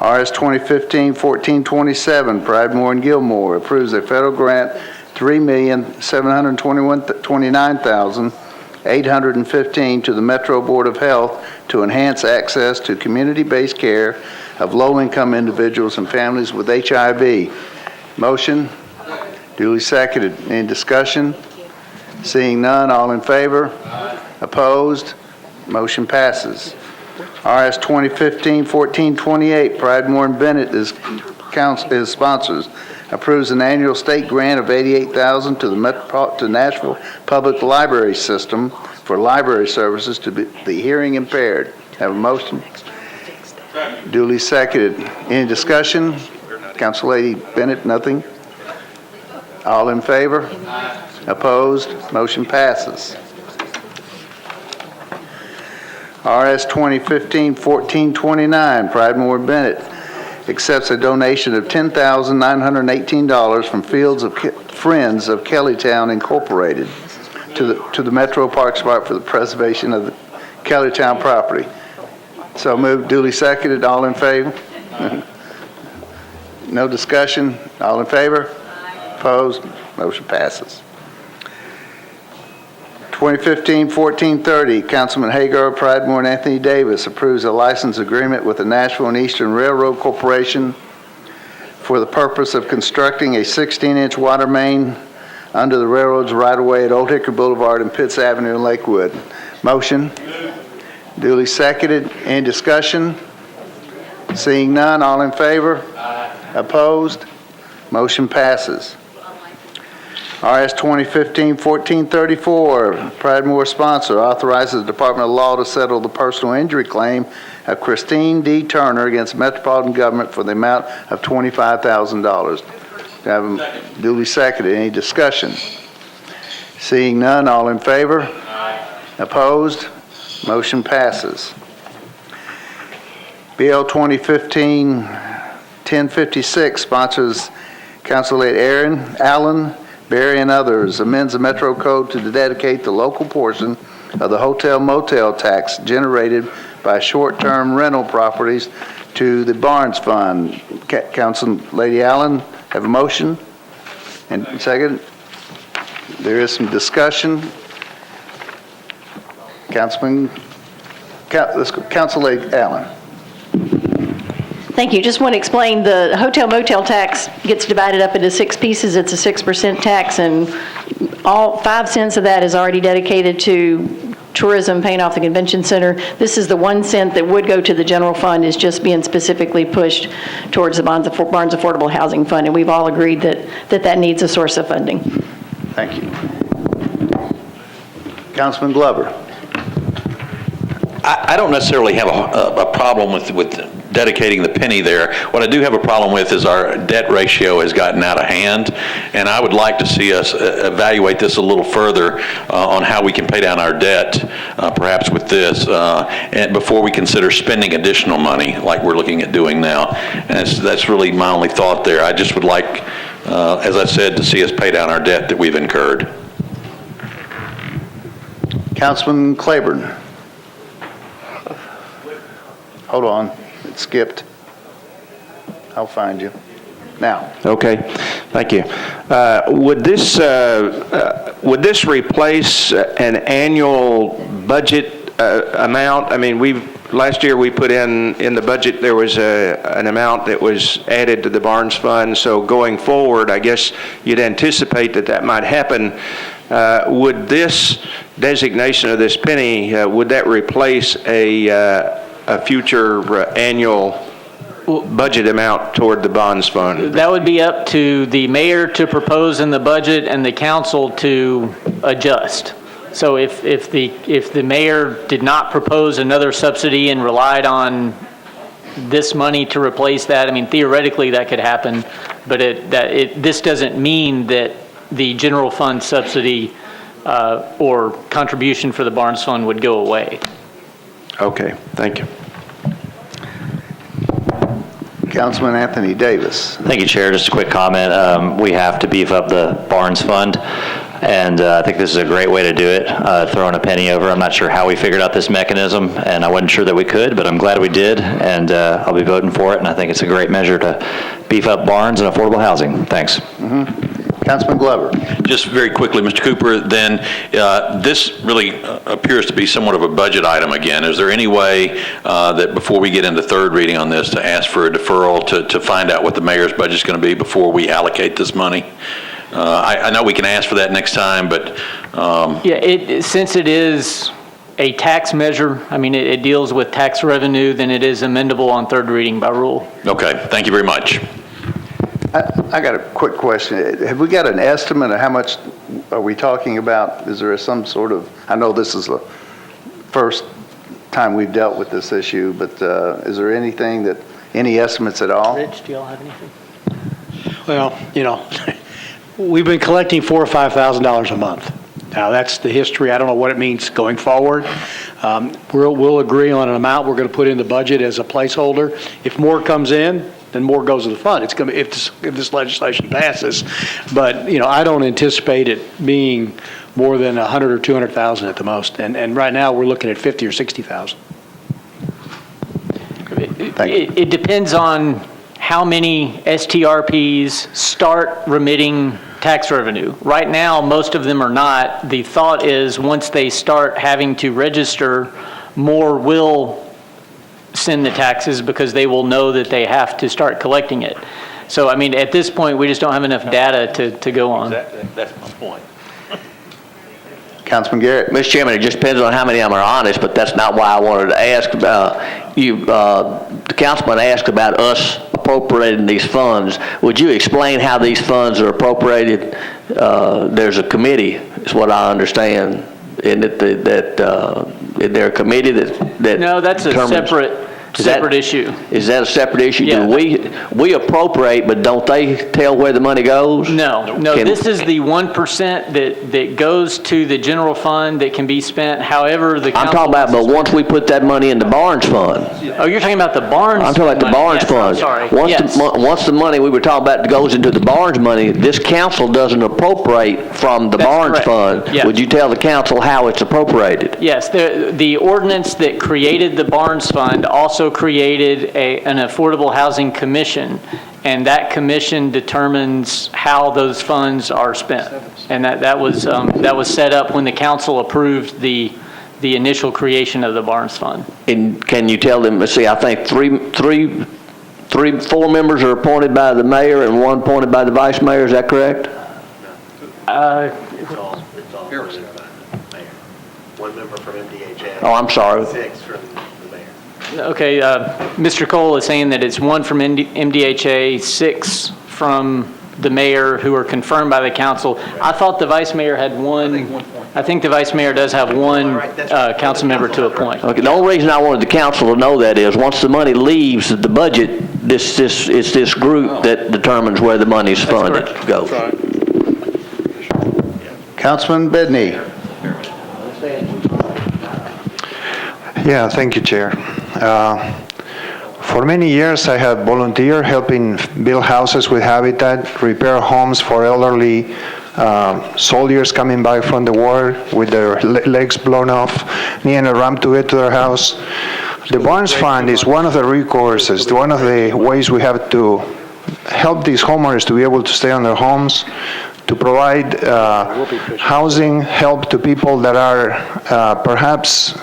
RS 2015-1427, Pridemore and Gilmore, approves a federal grant $3,729,815 to the Metro Board of Health to enhance access to community-based care of low-income individuals and families with HIV. Motion? Duly seconded. Any discussion? Seeing none, all in favor? Opposed? Motion passes. RS 2015-1428, Pridemore and Bennett is sponsors, approves an annual state grant of $88,000 to Nashville Public Library System for library services to the hearing impaired. Have a motion? Duly seconded. Any discussion? Council Lady Bennett, nothing? All in favor? Opposed? Motion passes. RS 2015-1429, Pridemore Bennett accepts a donation of $10,918 from Friends of Kellytown Incorporated to the Metro Parks Park for the preservation of the Kellytown property. So moved, duly seconded. All in favor? No discussion. All in favor? Opposed? Motion passes. 2015-1430, Councilman Hagar, Pridemore, and Anthony Davis approves a license agreement with the Nashville and Eastern Railroad Corporation for the purpose of constructing a 16-inch water main under the railroad's right-of-way at Old Hickory Boulevard and Pitts Avenue in Lakewood. Motion? Duly seconded. Any discussion? Seeing none, all in favor? Opposed? Motion passes. RS 2015-1434, Pridemore sponsor, authorizes the Department of Law to settle the personal injury claim of Christine D. Turner against Metropolitan Government for the amount of $25,000. Have them duly seconded. Any discussion? Seeing none, all in favor? Opposed? Motion passes. BL 2015-1056, sponsors Council Lady Allen, Barry, and others, amends the Metro Code to dedicate the local portion of the hotel motel tax generated by short-term rental properties to the Barnes Fund. Council Lady Allen, have a motion? And second? There is some discussion. Council Lady Allen. Thank you. Just want to explain, the hotel motel tax gets divided up into 6 pieces. It's a 6% tax, and all 5 cents of that is already dedicated to tourism, paying off the convention center. This is the 1 cent that would go to the general fund is just being specifically pushed towards the Barnes Affordable Housing Fund, and we've all agreed that needs a source of funding. Thank you. Councilman Glover. I don't necessarily have a problem with dedicating the penny there. What I do have a problem with is our debt ratio has gotten out of hand, and I would like to see us evaluate this a little further on how we can pay down our debt, perhaps with this, and before we consider spending additional money like we're looking at doing now. And that's really my only thought there. I just would like, as I said, to see us pay down our debt that we've incurred. Councilman Claiborne. Hold on, it skipped. I'll find you. Now. Okay, thank you. Would this replace an annual budget amount? I mean, last year we put in the budget, there was an amount that was added to the Barnes Fund. So going forward, I guess you'd anticipate that might happen. Would this designation of this penny, would that replace a future annual budget amount toward the bonds fund? That would be up to the mayor to propose in the budget and the council to adjust. So if the mayor did not propose another subsidy and relied on this money to replace that, I mean, theoretically that could happen, but this doesn't mean that the general fund subsidy or contribution for the Barnes Fund would go away. Okay, thank you. Councilman Anthony Davis. Thank you, Chair. Just a quick comment. We have to beef up the Barnes Fund, and I think this is a great way to do it, throwing a penny over. I'm not sure how we figured out this mechanism, and I wasn't sure that we could, but I'm glad we did, and I'll be voting for it, and I think it's a great measure to beef up Barnes and affordable housing. Thanks. Councilman Glover. Just very quickly, Mr. Cooper, then this really appears to be somewhat of a budget item again. Is there any way that before we get into third reading on this to ask for a deferral to find out what the mayor's budget is going to be before we allocate this money? I know we can ask for that next time, but... Since it is a tax measure, I mean, it deals with tax revenue, then it is amendable on third reading by rule. Okay, thank you very much. I got a quick question. Have we got an estimate of how much are we talking about? Is there some sort of, I know this is the first time we've dealt with this issue, but is there any estimates at all? Rich, do y'all have anything? Well, we've been collecting $4,000 or $5,000 a month. Now, that's the history. I don't know what it means going forward. We'll agree on an amount we're going to put in the budget as a placeholder. If more comes in, then more goes to the fund. It's going to if this legislation passes, but I don't anticipate it being more than 100 or 200,000 at the most. And right now we're looking at 50 or 60,000. It depends on how many STRPs start remitting tax revenue. Right now, most of them are not. The thought is once they start having to register, more will send the taxes because they will know that they have to start collecting it. So, I mean, at this point, we just don't have enough data to go on. That's my point. Councilman Garrett. Mr. Chairman, it just depends on how many of them are honest, but that's not why I wanted to ask. The councilman asked about us appropriating these funds. Would you explain how these funds are appropriated? There's a committee, is what I understand. Isn't it is there a committee that No, that's a separate issue. Is that a separate issue? Yeah. Do we appropriate, but don't they tell where the money goes? No, this is the 1% that goes to the general fund that can be spent however the council... I'm talking about, but once we put that money in the Barnes Fund. Oh, you're talking about the Barnes... I'm talking about the Barnes Fund. I'm sorry. Once the money we were talking about goes into the Barnes money, this council doesn't appropriate from the Barnes Fund. Yeah. Would you tell the council how it's appropriated? Yes, the ordinance that created the Barnes Fund also created an Affordable Housing Commission, and that commission determines how those funds are spent. And that was set up when the council approved the initial creation of the Barnes Fund. And can you tell them, let's see, I think four members are appointed by the mayor and one appointed by the vice mayor, is that correct? It's all mayor. One member from MDHA. Oh, I'm sorry. 6 from the mayor. Okay, Mr. Cole is saying that it's 1 from MDHA, 6 from the mayor, who are confirmed by the council. I thought the vice mayor had 1. I think the vice mayor does have 1 council member to appoint. Okay, the only reason I wanted the council to know that is once the money leaves the budget, it's this group that determines where the money's funded goes. Councilman Bedney. Yeah, thank you, Chair. For many years, I have volunteered helping build houses with Habitat, repair homes for elderly soldiers coming back from the war with their legs blown off, needing a ramp to get to their house. The Barnes Fund is one of the recourses, one of the ways we have to help these homeowners to be able to stay on their homes, to provide housing help to people that are perhaps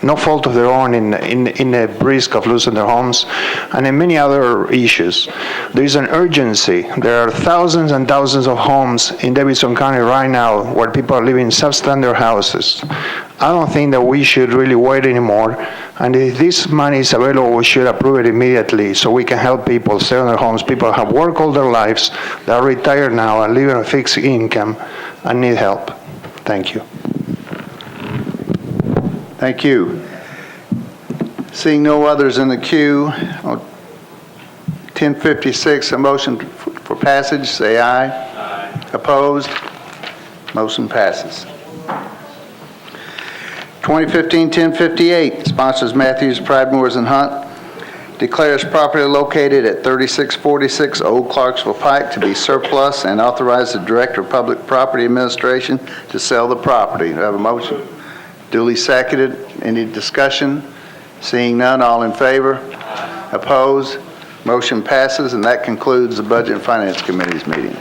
no fault of their own in the risk of losing their homes, and in many other issues. There is an urgency. There are thousands and thousands of homes in Davidson County right now where people are living in substandard houses. I don't think that we should really wait anymore, and if this money is available, we should approve it immediately so we can help people stay in their homes. People have worked all their lives, they are retired now and live on a fixed income and need help. Thank you. Thank you. Seeing no others in the queue, on 1056, a motion for passage, say aye. Aye. Opposed? Motion passes. 2015-1058, sponsors Matthews, Pridemores, and Hunt, declares property located at 3646 Old Clarksville Pike to be surplus and authorize the Director of Public Property Administration to sell the property. Do I have a motion? Duly seconded. Any discussion? Seeing none, all in favor? Opposed? Motion passes, and that concludes the Budget and Finance Committee's meeting.